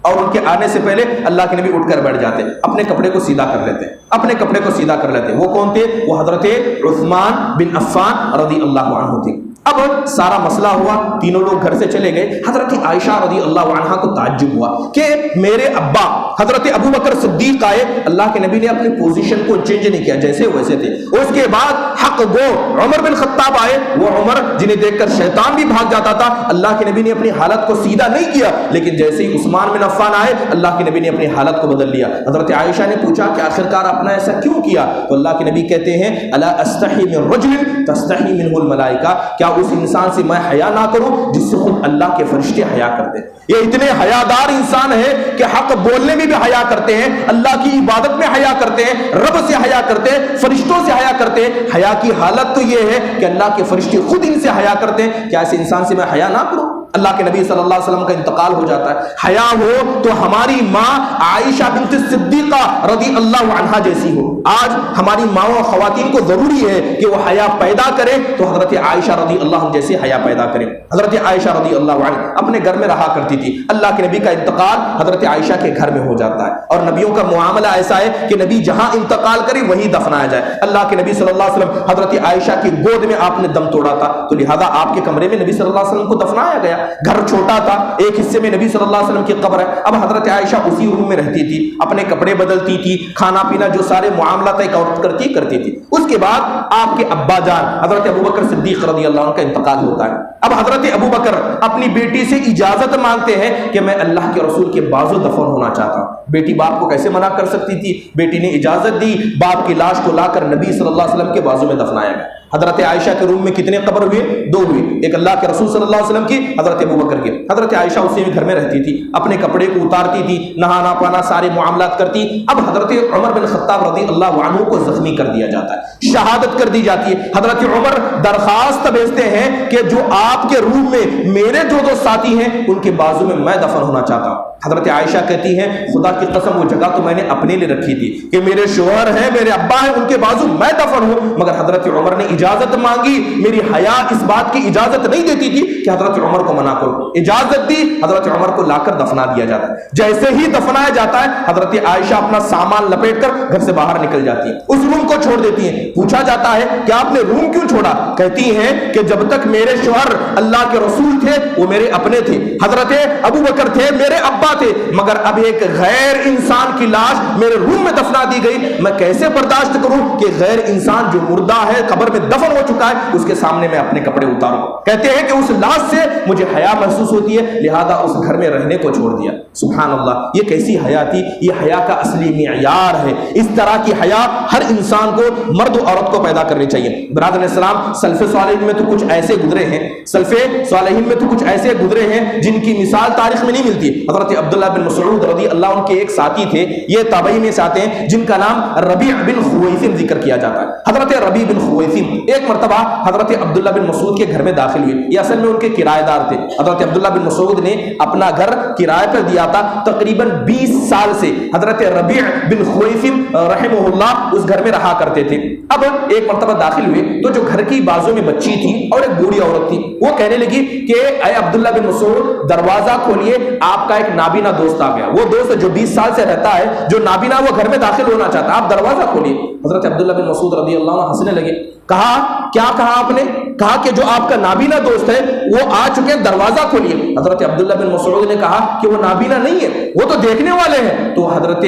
اور ان کے آنے سے پہلے اللہ کے نبی اٹھ کر بیٹھ جاتے، اپنے کپڑے کو سیدھا کر لیتے، اپنے کپڑے کو سیدھا کر لیتے۔ وہ کون تھے؟ وہ حضرت عثمان بن عفان رضی اللہ عنہ تھے۔ اب سارا مسئلہ ہوا، تینوں لوگ گھر سے چلے گئے۔ حضرت عائشہ رضی اللہ عنہا کو تعجب ہوا کہ میرے ابا حضرت ابوبکر صدیق آئے، اللہ کے نبی نے اپنی پوزیشن کو چینج نہیں کیا، جیسے ویسے تھے۔ اس کے بعد حق گو عمر بن خطاب آئے، وہ عمر جنہیں دیکھ کر شیطان بھی بھاگ جاتا تھا، اللہ کے نبی نے اپنی حالت کو سیدھا نہیں کیا، لیکن جیسے ہی عثمان بن عفان آئے اللہ کے نبی نے اپنی حالت کو بدل لیا۔ حضرت عائشہ نے پوچھا کہ آخرکار آپ نے ایسا کیوں کیا؟ تو اللہ کے نبی کہتے ہیں الا استحی من رجل تستحی منہ الملائکہ، کیا اس انسان سے میں حیا نہ کروں جس سے خود اللہ کے فرشتے حیا کرتے ہیں؟ یہ اتنے حیادار انسان ہے کہ حق بولنے میں بھی حیا کرتے ہیں، اللہ کی عبادت میں حیا کرتے ہیں، رب سے حیا کرتے ہیں، فرشتوں سے حیا کرتے ہیں۔ حیا کی حالت تو یہ ہے کہ اللہ کے فرشتے خود ان سے حیا کرتے ہیں، کیا ایسے انسان سے میں حیا نہ کروں؟ اللہ کے نبی صلی اللہ علیہ وسلم کا انتقال ہو جاتا ہے، حیا ہو تو ہماری ماں عائشہ بنت صدیقہ رضی اللہ عنہا جیسی ہو۔ آج ہماری ماں و خواتین کو ضروری ہے کہ وہ حیا پیدا کرے تو حضرت عائشہ رضی اللہ عنہ جیسے حیا پیدا کرے۔ حضرت عائشہ رضی اللہ عنہ اپنے گھر میں رہا کرتی تھی، اللہ کے نبی کا انتقال حضرت عائشہ کے گھر میں ہو جاتا ہے، اور نبیوں کا معاملہ ایسا ہے کہ نبی جہاں انتقال کرے وہیں دفنایا جائے۔ اللہ کے نبی صلی اللہ علیہ وسلم حضرت عائشہ کی گود میں آپ نے دم توڑا تھا، تو لہذا آپ کے کمرے میں نبی صلی اللہ علیہ وسلم کو دفنایا گیا۔ گھر چھوٹا تھا، ایک حصے میں نبی صلی اللہ علیہ وسلم کی قبر ہے، اب حضرت عائشہ اسی روم میں رہتی تھی، اپنے کپڑے بدلتی تھی، کھانا پینا جو سارے معاملات ایک عورت کرتی تھی۔ اس کے بعد آپ کے ابا جان حضرت ابوبکر صدیق رضی اللہ عنہ کا انتقال ہوتا ہے۔ اب حضرت ابوبکر اپنی بیٹی سے اجازت مانگتے ہیں کہ میں اللہ کے رسول کے بازو دفن ہونا چاہتا ہوں۔ بیٹی باپ کو کیسے منع کر سکتی تھی؟ بیٹی نے اجازت دی، باپ کی لاش کو لا کر نبی صلی اللہ علیہ وسلم کے بازو میں دفنایا گیا۔ حضرت عائشہ کے روم میں کتنے قبر ہوئے؟ 2 ہوئے، ایک اللہ کے رسول صلی اللہ علیہ وسلم کی، حضرت ابوبکر کی۔ حضرت عائشہ اسی میں گھر میں رہتی تھی، اپنے کپڑے کو اتارتی تھی، نہانا پانا سارے معاملات کرتی۔ اب حضرت عمر بن خطاب رضی اللہ عنہ کو زخمی کر دیا جاتا ہے، شہادت کر دی جاتی ہے۔ حضرت عمر درخواست بھیجتے ہیں کہ جو آپ کے روم میں میرے جو 2 ساتھی ہیں ان کے بازو میں میں دفن ہونا چاہتا ہوں۔ حضرت عائشہ کہتی ہیں خدا کی قسم وہ جگہ تو میں نے اپنے لیے رکھی تھی کہ میرے شوہر ہیں، میرے ابا ہیں، ان کے بازو میں دفن ہوں، مگر حضرت عمر نے اجازت مانگی، میری حیا اس بات کی اجازت نہیں دیتی تھی کہ حضرت عمر کو منع کرو، اجازت دی، حضرت عمر کو لا کر دفنا دیا جاتا ہے۔ جیسے ہی دفنایا جاتا ہے حضرت عائشہ اپنا سامان لپیٹ کر گھر سے باہر نکل جاتی ہیں، اس روم کو چھوڑ دیتی ہیں۔ پوچھا جاتا ہے کہ آپ نے روم کیوں چھوڑا؟ کہتی ہیں کہ جب تک میرے شوہر اللہ کے رسول تھے وہ میرے اپنے تھے، حضرت ابو بکر تھے میرے ابا تھے، مگر اب ایک غیر انسان کی لاش میرے روم میں دفنا دی گئی، میں کیسے برداشت کروں کہ غیر انسان جو مردہ ہے قبر میں دفن ہو چکا ہے اس کے سامنے میں اپنے کپڑے اتاروں؟ کہتے ہیں کہ اس لاش سے مجھے حیا محسوس ہوتی ہے، لہذا اس گھر میں رہنے کو چھوڑ دیا۔ سبحان اللہ، یہ کیسی حیا تھی؟ یہ حیا کا اصلی معیار ہے۔ اس طرح کی حیا ہر انسان کو، مرد و عورت کو پیدا کرنی چاہیے۔ برادران اسلام، سلف صالحین میں تو کچھ ایسے گزرے ہیں، سلف صالحین میں تو کچھ ایسے گزرے ہیں جن کی مثال تاریخ میں نہیں ملتی۔ حضرت عبداللہ بن مسعود رضی اللہ عنہ کے ایک ساتھی تھے، یہ تابعین میں سے آتے ہیں، جن کا نام ربیع بن خویثم ذکر کیا جاتا ہے۔ حضرت ربیع بن خویثم ایک مرتبہ حضرت عبداللہ بن مسعود کے گھر میں داخل ہوئے، یہ اصل میں ان کے کرایہ دار تھے۔ حضرت عبداللہ بن مسعود نے اپنا گھر کرایہ پر دیا تھا، تقریباً 20 سال سے حضرت ربیع بن خویثم رحمہ اللہ اس گھر میں رہا کرتے تھے۔ اب ایک مرتبہ داخل ہوئے تو جو گھر کی بازو میں بچی تھی اور ایک بوڑھی عورت تھی، وہ کہنے لگی کہ اے عبداللہ بن مسعود دروازہ کھولیے، آپ کا ایک نابینا دوست آ گیا۔ وہ دوست جو 20 سال سے رہتا ہے، جو نابینا، وہ گھر میں داخل ہونا چاہتا ہے، آپ دروازہ کھولیے۔ حضرت عبداللہ بن مسعود رضی اللہ عنہ ہنسنے لگے۔ کہا کیا کہا آپ نے؟ کہا کہ جو آپ کا نابینا دوست ہے وہ آ چکے ہیں، دروازہ کھولیے۔ حضرت عبداللہ بن مسعود نے کہا کہ وہ نابینا نہیں ہے، وہ تو دیکھنے والے ہیں۔ تو حضرت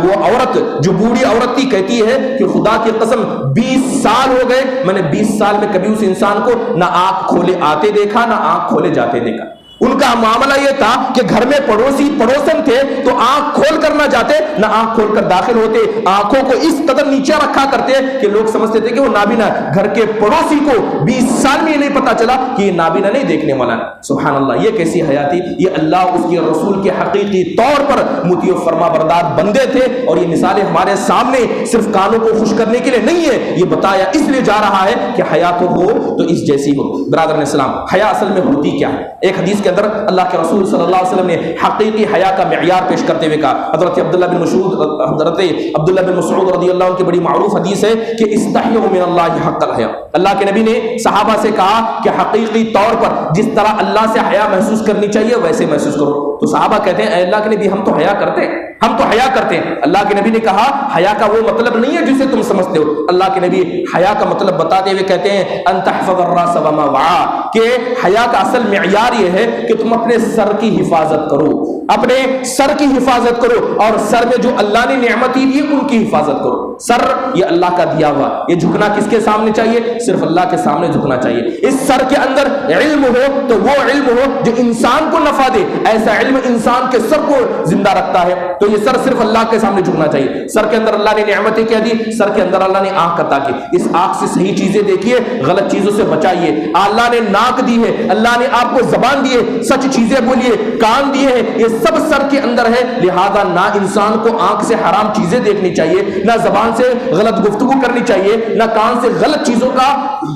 وہ عورت جو بوڑھی عورت تھی کہتی ہے کہ خدا کی قسم 20 سال ہو گئے، میں نے 20 سال میں کبھی اس انسان کو نہ آنکھ کھولے آتے دیکھا نہ آنکھ کھولے جاتے دیکھا۔ ان کا معاملہ یہ تھا کہ گھر میں پڑوسن تھے تو آنکھ کھول کر نہ جاتے نہ آنکھ کھول کر داخل ہوتے، آنکھوں کو اس قدر نیچے رکھا کرتے کہ لوگ سمجھتے تھے کہ وہ نابینا۔ گھر کے پڑوسی کو 20 سال میں یہ نہیں پتا چلا کہ یہ نابینا نہیں دیکھنے والا ہے۔ سبحان اللہ، یہ کیسی حیاتی! یہ اللہ اس کے رسول کے حقیقی طور پر مطیع و فرما بردار بندے تھے، اور یہ مثالیں ہمارے سامنے صرف کانوں کو خوش کرنے کے لیے نہیں ہے، یہ بتایا اس لیے جا رہا ہے کہ حیا تو ہو تو اس جیسی ہو۔ برادران اسلام، حیا اصل میں ہوتی کیا ہے؟ ایک حدیث کے اندر اللہ کے رسول صلی اللہ علیہ وسلم نے حقیقی حیا کا معیار پیش کرتے ہوئے کہا، حضرت عبداللہ بن مسعود رضی اللہ عنہ کی بڑی معروف حدیث ہے کہ استحیوا من اللہ حق الحیا۔ اللہ کے نبی نے صحابہ سے کہا کہ حقیقی طور پر جس طرح اللہ سے حیا محسوس کرنی چاہیے ویسے محسوس کرو۔ تو صحابہ کہتے ہیں اے اللہ کے نبی، ہم تو حیا کرتے ہیں، ہم تو حیا کرتے ہیں۔ اللہ کے نبی نے کہا حیا کا وہ مطلب نہیں ہے جسے تم سمجھتے ہو۔ اللہ کے نبی حیا کا مطلب بتاتے ہوئے کہتے ہیں ان تحفظ الراس وما وعى، کہ حیا کا اصل معیار یہ ہے کہ تم اپنے سر کی حفاظت کرو، اپنے سر کی حفاظت کرو، اور سر میں جو اللہ نے نعمتیں دی ان کی حفاظت کرو۔ سر یہ اللہ کا دیا ہوا، یہ جھکنا کس کے سامنے چاہیے؟ صرف اللہ کے سامنے جھکنا چاہیے۔ اس سر کے اندر علم ہو تو وہ علم ہو جو انسان کو نفع دے، ایسا علم انسان کے سر کو زندہ رکھتا ہے، تو یہ سر صرف اللہ کے سامنے جھکنا چاہیے۔ سر کے اندر اللہ نے نعمتیں کیا دی؟ سر کے اندر اللہ نے آنکھ عطا کی، اس آنکھ سے صحیح چیزیں دیکھیے، غلط چیزوں سے بچائیے۔ اللہ نے ناک دی ہے، اللہ نے آپ کو زبان دی ہے، سچ چیزیں بولیے، کان دیے ہیں، یہ سب سر کے اندر ہے، لہذا نہ انسان کو آنکھ سے حرام چیزیں دیکھنی چاہیے، نہ زبان سے غلط گفتگو کرنی چاہیے، نہ کان سے غلط چیزوں کا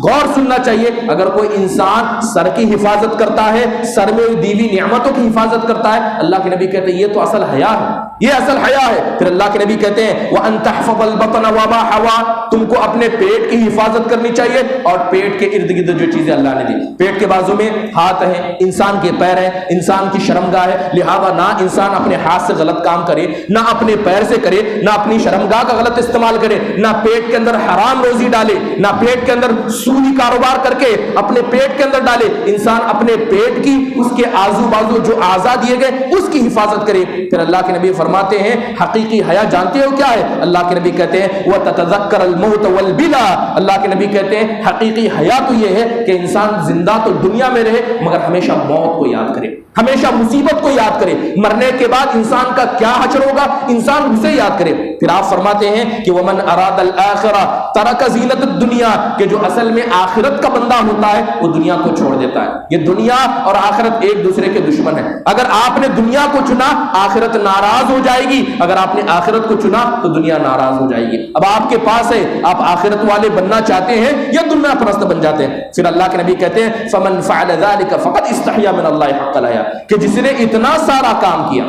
غور سننا چاہیے۔ اگر کوئی انسان سر کی حفاظت کرتا ہے، سر میں دی ہوئی نعمتوں کی حفاظت کرتا ہے، اللہ کے نبی کہتے ہیں یہ تو اصل حیا ہے، یہ اصل حیا ہے۔ پھر اللہ کے نبی کہتے ہیں وَأَن تَحْفَظَ الْبَطْنَ وَمَا حَوَىٰ، تم کو اپنے پیٹ کی حفاظت کرنی چاہیے اور پیٹ کے ارد گرد جو چیزیں اللہ نے دی۔ پیٹ کے بازو میں ہاتھ ہیں، انسان کے پیر ہیں، انسان کی شرمگاہ ہے، لہذا نہ انسان اپنے ہاتھ سے غلط کام کرے، نہ اپنے پیر سے کرے، نہ اپنی شرمگاہ کا غلط استعمال کرے، نہ پیٹ کے اندر حرام روزی ڈالے، نہ پیٹ کے اندر سودی کاروبار کر کے اپنے پیٹ کے اندر ڈالے۔ انسان اپنے پیٹ کی، اس کے آزو بازو جو اعضاء دیے گئے اس کی حفاظت کرے۔ پھر اللہ کے نبی فرماتے ہیں حقیقی حیا جانتے ہو کیا ہے؟ اللہ کے نبی کہتے ہیں وَتَتَذَكَّرَ الْمَوْتَ وَالْبِلَا، اللہ کے نبی کہتے ہیں حقیقی حیا تو یہ ہے کہ انسان زندہ تو دنیا میں رہے مگر ہمیشہ موت کو یاد کرے، ہمیشہ مصیبت کو یاد کرے، مرنے کے بعد انسان کا کیا حشر ہوگا انسان اسے یاد کرے۔ پھر آپ فرماتے ہیں کہ وَمَنْ أَرَادَ الْآخِرَةَ تَرَكَ زِينَةَ الدُّنْيَا، کہ جو اصل اصل میں آخرت کا بندہ ہوتا ہے وہ دنیا کو چھوڑ دیتا ہے۔ یہ دنیا اور آخرت ایک دوسرے کے دشمن ہیں۔ اگر آپ نے دنیا کو چنا آخرت ناراض ہو جائے گی، اگر آپ نے آخرت کو چنا تو دنیا ناراض ہو جائے گی۔ اب آپ کے پاس ہے، آپ آخرت والے بننا چاہتے ہیں یا دنیا پرست بن جاتے ہیں؟ پھر اللہ کے نبی کہتے ہیں فمن فعل ذلك فقد استحیا من اللہ حق الحیا، کہ جس نے اتنا سارا کام کیا،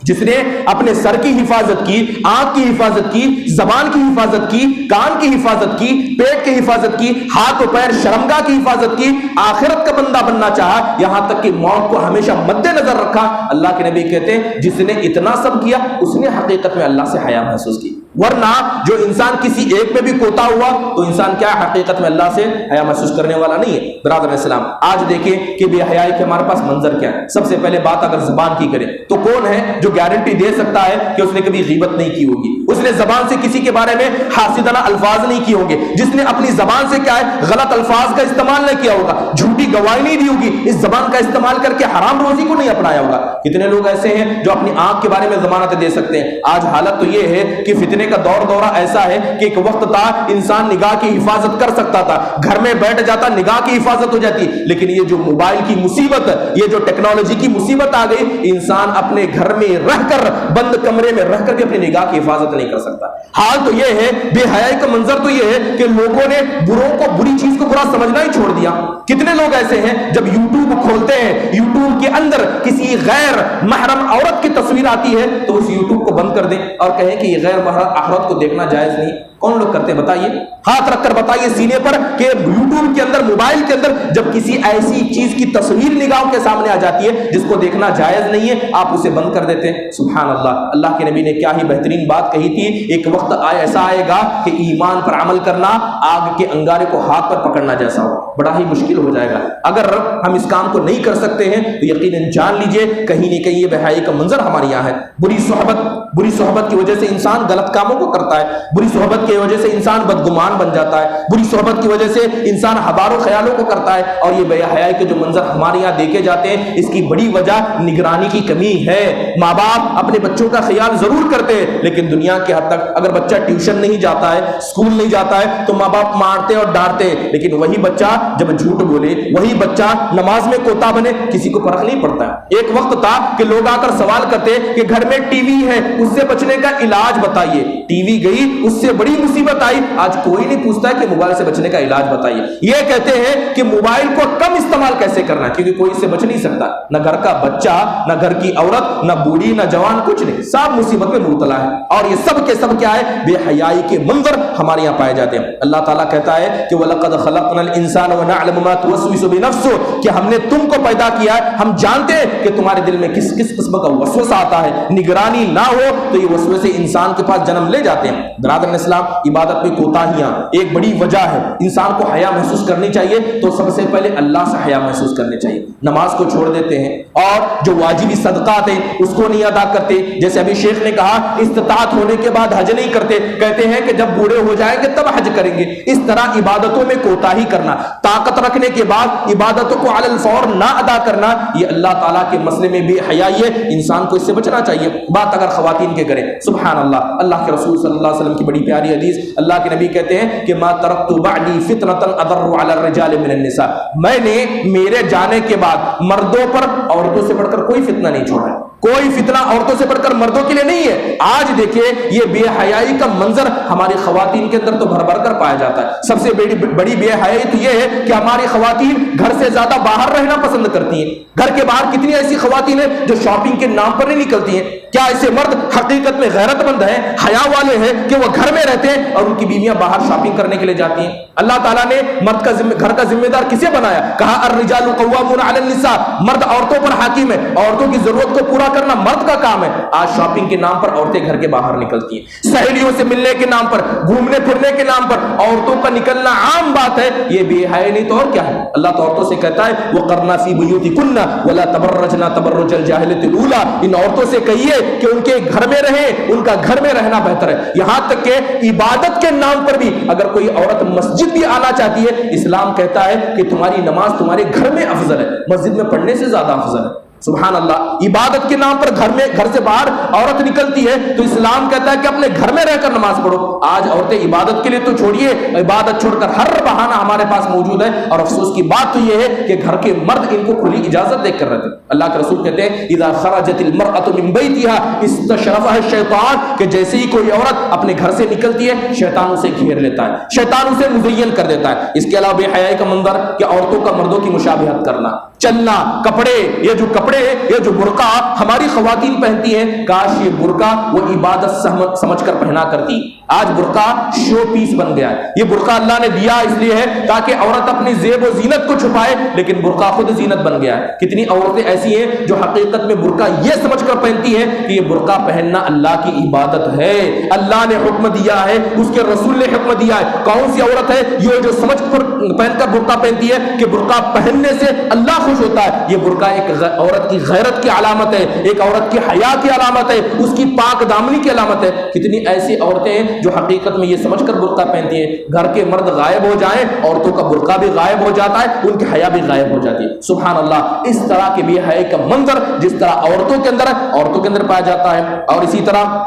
جس نے اپنے سر کی حفاظت کی، آنکھ کی حفاظت کی، زبان کی حفاظت کی، کان کی حفاظت کی، پیٹ کی حفاظت کی، ہاتھ و پیر شرمگاہ کی حفاظت کی، آخرت کا بندہ بننا چاہا، یہاں تک کہ موت کو ہمیشہ مد نظر رکھا، اللہ کے نبی کہتے ہیں جس نے اتنا سب کیا اس نے حقیقت میں اللہ سے حیا محسوس کی۔ ورنہ جو انسان کسی ایک میں بھی کوتا ہوا تو انسان کیا حقیقت میں اللہ سے حیا محسوس کرنے والا نہیں ہے۔ برادر اسلام، آج دیکھیں کہ بے حیائی کے ہمارے پاس منظر کیا ہے۔ سب سے پہلے بات اگر زبان کی کریں تو کون ہے جو گارنٹی دے سکتا ہے کہ اس نے کبھی غیبت نہیں کی ہوگی، اس نے زبان سے کسی کے بارے میں حاسدانہ الفاظ نہیں کیے ہوں گے، جس نے اپنی زبان سے کیا ہے غلط الفاظ کا استعمال نہیں کیا ہوگا، جھوٹی گواہی نہیں دی ہوگی، اس زبان کا استعمال کر کے حرام روزی کو نہیں اپنایا ہوگا۔ کتنے لوگ ایسے ہیں جو اپنی آنکھ کے بارے میں ضمانت دے سکتے ہیں۔ آج حالت تو یہ ہے کہ فتنے کا دورہ ایسا ہے کہ ایک وقت تھا انسان نگاہ کی حفاظت کر سکتا تھا، گھر میں بیٹھ جاتا نگاہ کی حفاظت ہو جاتی، لیکن یہ جو موبائل کی مصیبت، یہ جو ٹیکنالوجی کی مصیبت آ گئی، انسان اپنے گھر میں رہ کر، بند کمرے میں رہ کر کے اپنی نگاہ کی حفاظت نہیں کر سکتا۔ حال تو یہ ہے، بے حیائی کا منظر تو یہ ہے کہ لوگوں نے بروں کو، بری چیز کو برا سمجھنا ہی چھوڑ دیا۔ کتنے لوگ ایسے ہیں جب یوٹیوب کھولتے ہیں، یوٹیوب کے اندر کسی غیر محرم عورت کی تصویر آتی ہے تو اس یوٹیوب کو بند کر دیں اور کہیں کہ یہ غیر محرم عورت کو دیکھنا جائز نہیں۔ کون لوگ کرتے ہیں بتائیے؟ ہاتھ رکھ کر بتائیے سینے پر کہ یوٹیوب کے اندر، موبائل کے اندر جب کسی ایسی چیز کی تصویر نگاہوں کے سامنے آ جاتی ہے جس کو دیکھنا جائز نہیں ہے، آپ اسے بند کر دیتے ہیں۔ سبحان اللہ، اللہ کے نبی نے کیا ہی بہترین بات کہی تھی، ایک وقت ایسا آئے گا کہ ایمان پر عمل کرنا آگ کے انگارے کو ہاتھ پر پکڑنا جیسا ہو، بڑا ہی مشکل ہو جائے گا۔ اگر ہم اس کام کو نہیں کر سکتے ہیں تو یقیناً جان لیجئے کہیں نہ کہیں یہ بے حیائی کا منظر ہمارے یہاں ہے۔ بری صحبت کی وجہ سے انسان غلط کاموں کو کرتا ہے، بری صحبت کی وجہ سے انسان بدگمان بن جاتا ہے، بری صحبت کی وجہ سے انسان حواروں خیالوں کو کرتا ہے، اور یہ بے حیائی کے جو منظر ہمارے یہاں دیکھے جاتے ہیں اس کی بڑی وجہ نگرانی کی کمی ہے۔ ماں باپ اپنے بچوں کا خیال ضرور کرتے ہیں لیکن دنیا کے حد تک، اگر بچہ ٹیوشن نہیں جاتا ہے، اسکول نہیں جاتا ہے تو ماں باپ مارتے اور ڈانٹتے، لیکن وہی بچہ جب جھوٹ بولے، وہی بچہ نماز میں کوتا بنے، کسی کو فرق نہیں پڑتا ہے۔ ایک وقت تھا کہ لوگ آ کر سوال کرتے کہ گھر میں ٹی وی ہے اس سے بچنے کا علاج بتائیے، ٹی وی گئی اس سے بڑی مصیبت آئی، آج کوئی نہیں پوچھتا ہے کہ موبائل سے بچنے کا علاج بتائیے۔ یہ کہتے ہیں کہ موبائل کو کم استعمال کیسے کرنا ہے، کیونکہ کوئی اس سے بچ نہیں سکتا، نہ گھر کا بچہ، نہ گھر کی عورت، نہ بوڑھی، نہ جوان، کچھ نہیں، سب مصیبت میں مبتلا ہے۔ اور یہ سب کے سب کیا ہے؟ بے حیائی کے منظر ہمارے یہاں پائے جاتے ہیں۔ اللہ تعالیٰ کہتا ہے کہ وَلَقَدْ خَلَقْنَا الْإِنسَانَ وَنَعْلَمُ مَا تُوَسْوِسُ بِنَفْسِهِ، کہ ہم نے تم کو پیدا کیا ہے، ہم جانتے ہیں کہ تمہارے دل میں کس کس قسم کا وسوسہ آتا ہے، نگرانی نہ ہو تو یہ وسوسے انسان کے پاس جنم لے جاتے ہیں۔ برادران اسلام، عبادت میں کوتاہیاں ایک بڑی وجہ ہے۔ انسان کو حیا محسوس کرنی چاہیے تو سب سے پہلے اللہ سے حیا محسوس کرنی چاہیے۔ نماز کو چھوڑ دیتے ہیں اور جو واجبی صدقات ہیں اس کو نہیں ادا کرتے، جیسے ابھی شیخ نے کہا استطاعت ہونے کے بعد حج نہیں کرتے، کہتے ہیں کہ جب بوڑھے ہو جائیں گے تب حج کریں گے۔ اس طرح عبادتوں میں کوتاہی کرنا، طاقت رکھنے کے بعد عبادتوں کو علی الفور نہ ادا کرنا، یہ اللہ تعالیٰ کے مسئلے میں بھی حیائی ہے، انسان کو اس سے بچنا چاہیے۔ بات اگر خواتین کے کریں، سبحان اللہ، اللہ کے رسول صلی اللہ علیہ وسلم کی بڑی پیاری حدیث، اللہ کے نبی کہتے ہیں کہ ما ترکت بعدی فتنة اضر علی الرجال من النساء، میں نے میرے جانے کے بعد مردوں پر عورتوں سے بڑھ کر کوئی فتنہ نہیں چھوڑا ہے، کوئی فتنہ عورتوں سے بڑھ کر مردوں کے لیے نہیں ہے۔ آج دیکھیں یہ بے حیائی کا منظر ہماری خواتین کے اندر تو بھر بھر کر پایا جاتا ہے۔ سب سے بڑی بے حیائی تو یہ ہے کہ ہماری خواتین گھر سے زیادہ باہر رہنا پسند کرتی ہیں۔ گھر کے باہر کتنی ایسی خواتین ہیں جو شاپنگ کے نام پر نہیں نکلتی ہیں۔ کیا ایسے مرد حقیقت میں غیرت مند ہیں، حیا والے ہیں کہ وہ گھر میں رہتے ہیں اور ان کی بیویاں باہر شاپنگ کرنے کے لیے جاتی ہیں؟ اللہ تعالیٰ نے مرد کا گھر کا ذمہ دار کسے بنایا؟ کہا الرجال قوامون علی النساء، مرد عورتوں پر حاکم ہے، عورتوں کی ضرورت کو پورا کرنا مرد کا کام ہے۔ آج شاپنگ کے نام پر عورتیں گھر کے باہر نکلتی ہیں، سہیلیوں سے ملنے کے نام پر، گھومنے پھرنے کے نام پر عورتوں کا نکلنا عام بات ہے۔ یہ بے حیائی نہیں تو اور کیا ہے؟ اللہ تو عورتوں سے کہتا ہے وقرنا فی بیوتکن ولا تبرجن تبرج الجاہلیۃ الاولی، ان عورتوں سے کہیے کہ ان کے گھر میں رہیں، ان کا گھر میں رہنا بہتر ہے۔ یہاں تک کہ عبادت کے نام پر بھی اگر کوئی عورت مسجد بھی آنا چاہتی ہے، اسلام کہتا ہے کہ تمہاری نماز تمہارے گھر میں افضل ہے، مسجد میں پڑھنے سے زیادہ افضل ہے۔ سبحان اللہ، عبادت کے نام پر گھر سے باہر عورت نکلتی ہے تو اسلام کہتا ہے کہ اپنے گھر میں رہ کر نماز پڑھو۔ آج عورتیں عبادت کے لیے تو چھوڑیے، عبادت چھوڑ کر ہر بہانہ ہمارے پاس موجود ہے، اور افسوس کی بات تو یہ ہے کہ گھر کے مرد ان کو کھلی اجازت دے کر رہتے ہیں۔ اللہ کے رسول کہتے ہیں اذا خرجت المرأة من بیتها استشرفها الشیطان، کہ جیسے ہی کوئی عورت اپنے گھر سے نکلتی ہے شیطان اسے گھیر لیتا ہے، شیطان اسے مزین کر دیتا ہے۔ اس کے علاوہ بے حیائی کا منظر کہ عورتوں کا مردوں کی مشابہت کرنا، چلنا، کپڑے، یہ جو کپڑے، یہ جو برقع ہماری خواتین پہنتی ہیں، کاش یہ برقع وہ عبادت سمجھ کر پہنا کرتی۔ آج برقع شو پیس بن گیا ہے۔ یہ برقع اللہ نے دیا اس لیے ہے تاکہ عورت اپنی زیب و زینت کو چھپائے، لیکن برقع خود زینت بن گیا ہے۔ کتنی عورتیں ایسی ہیں جو حقیقت میں برقع یہ سمجھ کر پہنتی ہیں کہ یہ برقع پہننا اللہ کی عبادت ہے، اللہ نے حکم دیا ہے، اس کے رسول نے حکم دیا ہے۔ کون سی عورت ہے یہ جو سمجھ کر پہن کر برقع پہنتی ہے کہ برقع پہننے سے اللہ خوش ہوتا ہے؟ یہ برقع ایک عورت کی غیرت کی علامت ہے، ایک عورت کی حیا کی علامت ہے، اس کی پاک دامنی کی علامت ہے۔ کتنی ایسی عورتیں ہیں جو حقیقت میں یہ سمجھ کر برقع پہنتی ہیں گھر کے مرد غائب ہو جائیں عورتوں کا برقع بھی غائب ہو جاتا ہے، ان کی حیا بھی غائب ہو جاتی ہے۔ سبحان اللہ، اس طرح کے بے حیائی کا منظر جس طرح عورتوں کے اندر ہے، عورتوں کے اندر پایا جاتا ہے۔ اور اسی طرح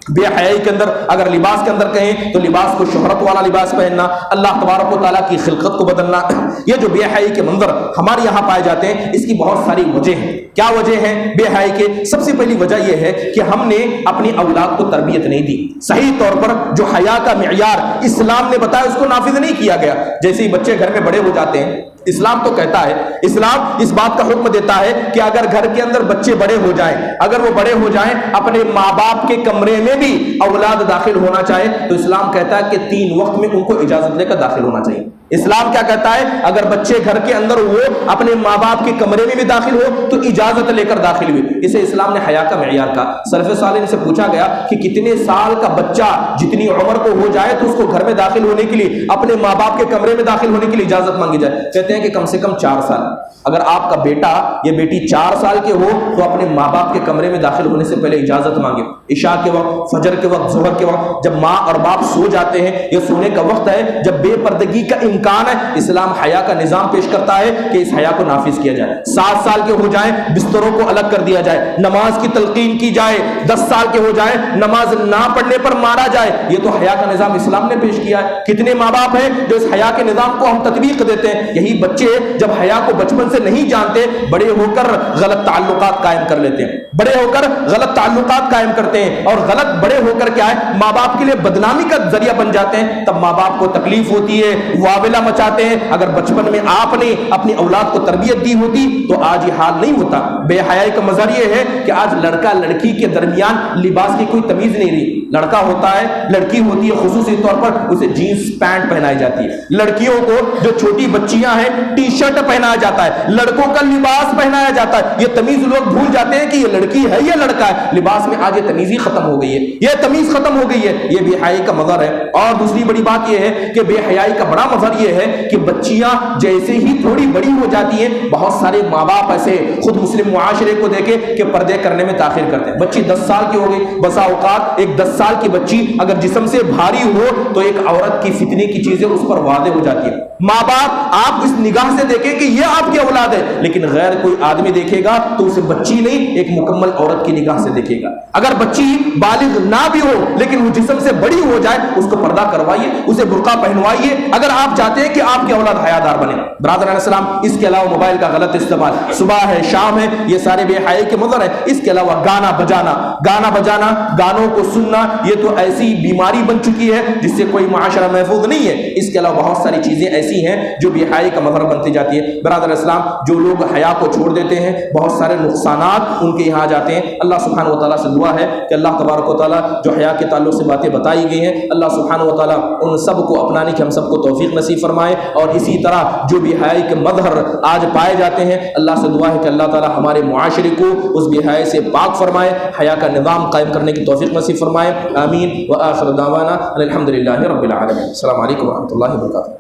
بے حیائی کے اندر اگر لباس کے اندر کہیں تو لباس کو شہرت والا لباس پہننا، اللہ تبارک و تعالیٰ کی خلقت کو بدلنا، یہ جو بے حیائی کے منظر ہمارے یہاں پائے جاتے ہیں اس کی بہت ساری وجہ ہیں۔ کیا وجہ ہیں بے حیائی کے؟ سب سے پہلی وجہ یہ ہے کہ ہم نے اپنی اولاد کو تربیت نہیں دی صحیح طور پر۔ جو حیا کا معیار اسلام نے بتایا اس کو نافذ نہیں کیا گیا۔ جیسے ہی بچے گھر میں بڑے ہو جاتے ہیں، اسلام تو کہتا ہے، اسلام اس بات کا حکم دیتا ہے کہ اگر گھر کے اندر بچے بڑے ہو جائیں، اگر وہ بڑے ہو جائیں اپنے ماں باپ کے کمرے میں بھی اولاد داخل ہونا چاہے تو اسلام کہتا ہے کہ 3 وقت میں ان کو اجازت لے کر داخل ہونا چاہیے۔ اسلام کیا کہتا ہے؟ اگر بچے گھر کے اندر ہو اپنے ماں باپ کے کمرے میں بھی داخل ہو تو اجازت لے کر داخل ہوئے۔ اسے اسلام نے حیا کا معیار کہا۔ سلف صالحین سے پوچھا گیا کہ کتنے سال کا بچہ جتنی عمر کو ہو جائے تو اس کو گھر میں داخل ہونے کے لیے اپنے ماں باپ کے کمرے میں داخل ہونے کے لیے اجازت مانگی جائے؟ کہتے ہیں کہ کم سے کم 4 سال۔ اگر آپ کا بیٹا یا بیٹی 4 سال کے ہو تو اپنے ماں باپ کے کمرے میں داخل ہونے سے پہلے اجازت مانگے۔ عشاء کے وقت، فجر کے وقت، ظہر کے وقت جب ماں اور باپ سو جاتے ہیں، یہ سونے کا وقت ہے جب بے پردگی کا امکان ہے، اسلام حیا کا نظام پیش کرتا ہے کہ اس حیا کو نافذ کیا جائے۔ 7 سال کے ہو جائیں بستروں کو الگ کر دیا جائے، نماز کی تلقین کی جائے۔ 10 سال کے ہو جائیں نماز نہ پڑھنے پر مارا جائے۔ یہ تو حیا کا نظام اسلام نے پیش کیا ہے۔ کتنے ماں باپ ہیں جو اس حیا کے نظام کو ہم تطبیق دیتے ہیں؟ یہی بچے جب حیا کو بچپن سے نہیں جانتے، بڑے ہو کر غلط تعلقات قائم کر لیتے ہیں، بڑے ہو کر غلط تعلقات قائم کرتے ہیں، اور غلط بڑے ہو کر کیا ہے ماں باپ کے لیے بدنامی کا ذریعہ بن جاتے ہیں۔ تب ماں باپ کو تکلیف ہوتی ہے، واویلا مچاتے ہیں۔ اگر بچپن میں آپ نے اپنی اولاد کو تربیت دی ہوتی تو آج یہ حال نہیں ہوتا۔ بے حیائی کا مظہر یہ ہے کہ آج لڑکا لڑکی کے درمیان لباس کی کوئی تمیز نہیں رہی۔ لڑکا ہوتا ہے، لڑکی ہوتی ہے، خصوصی طور پر اسے جینس پینٹ پہنائی جاتی ہے۔ لڑکیوں کو جو چھوٹی بچیاں ہیں ٹی شرٹ پہنایا جاتا ہے، لڑکوں کا لباس پہنایا جاتا ہے۔ یہ تمیز لوگ بھول جاتے ہیں کہ یہ لڑکی ہے یا لڑکا ہے۔ لباس میں آج یہ تمیز ہی ختم ہو گئی ہے، یہ تمیز ختم ہو گئی ہے۔ یہ بے حیائی کا مظہر ہے۔ اور دوسری بڑی بات یہ ہے کہ بے حیائی کا بڑا مظہر یہ ہے کہ بچیاں جیسے ہی تھوڑی بڑی ہو جاتی ہیں، بہت سارے ماں باپ ایسے خود مسلم معاشرے کو دیکھے کہ پردے کرنے میں تاخیر کرتے ہیں۔ بچی 10 سال کی ہو گئی، بسا اوقات ایک 10 سال کی بچی اگر جسم سے بھاری ہو تو ایک عورت کی فتنے کی چیزیں اس پر واضح ہو جاتی ہیں۔ ماں باپ آپ اس نگاہ سے دیکھیں کہ یہ آپ کی اولاد ہے، لیکن غیر کوئی آدمی دیکھے گا تو اسے بچی نہیں ایک مکمل عورت کی نگاہ سے دیکھے گا۔ اگر بچی بالغ نہ بھی ہو لیکن وہ جسم سے بڑی ہو جائے اس کو پردہ کروائیے، اسے برقع پہنوائیے، اگر آپ چاہتے ہیں کہ آپ کی اولاد حیادار بنے۔ برادران اسلام، اس کے علاوہ موبائل کا غلط استعمال، صبح ہے شام ہے، یہ سارے بے حیائی کے مظہر ہے۔ اس کے علاوہ گانا بجانا، گانوں کو سننا، یہ تو ایسی بیماری بن چکی ہے جس سے کوئی معاشرہ محفوظ نہیں ہے۔ اس کے علاوہ بہت ساری چیزیں ایسی ہیں جو بے حیائی کا مظہر بنتی جاتی ہے۔ برادر اسلام، جو لوگ حیا کو چھوڑ دیتے ہیں بہت سارے نقصانات ان کے یہاں جاتے ہیں۔ اللہ سبحانہ و تعالیٰ سے دعا ہے کہ اللہ تبارک و تعالیٰ جو حیا کے تعلق سے باتیں بتائی گئی ہیں، اللہ سبحانہ و تعالیٰ ان سب کو اپنانے کی ہم سب کو توفیق نصیب فرمائے۔ اور اسی طرح جو بے حیائی کے مظہر آج پائے جاتے ہیں، اللہ سے دعا ہے کہ اللہ تعالیٰ ہمارے معاشرے کو اس بے حیائی سے پاک فرمائے، حیا کا نظام قائم کرنے کی توفیق نصیب فرمائے۔ آمین۔ وآخر دعوانا الحمد للہ رب العالمین۔ السلام علیکم ورحمۃ اللہ وبرکاتہ۔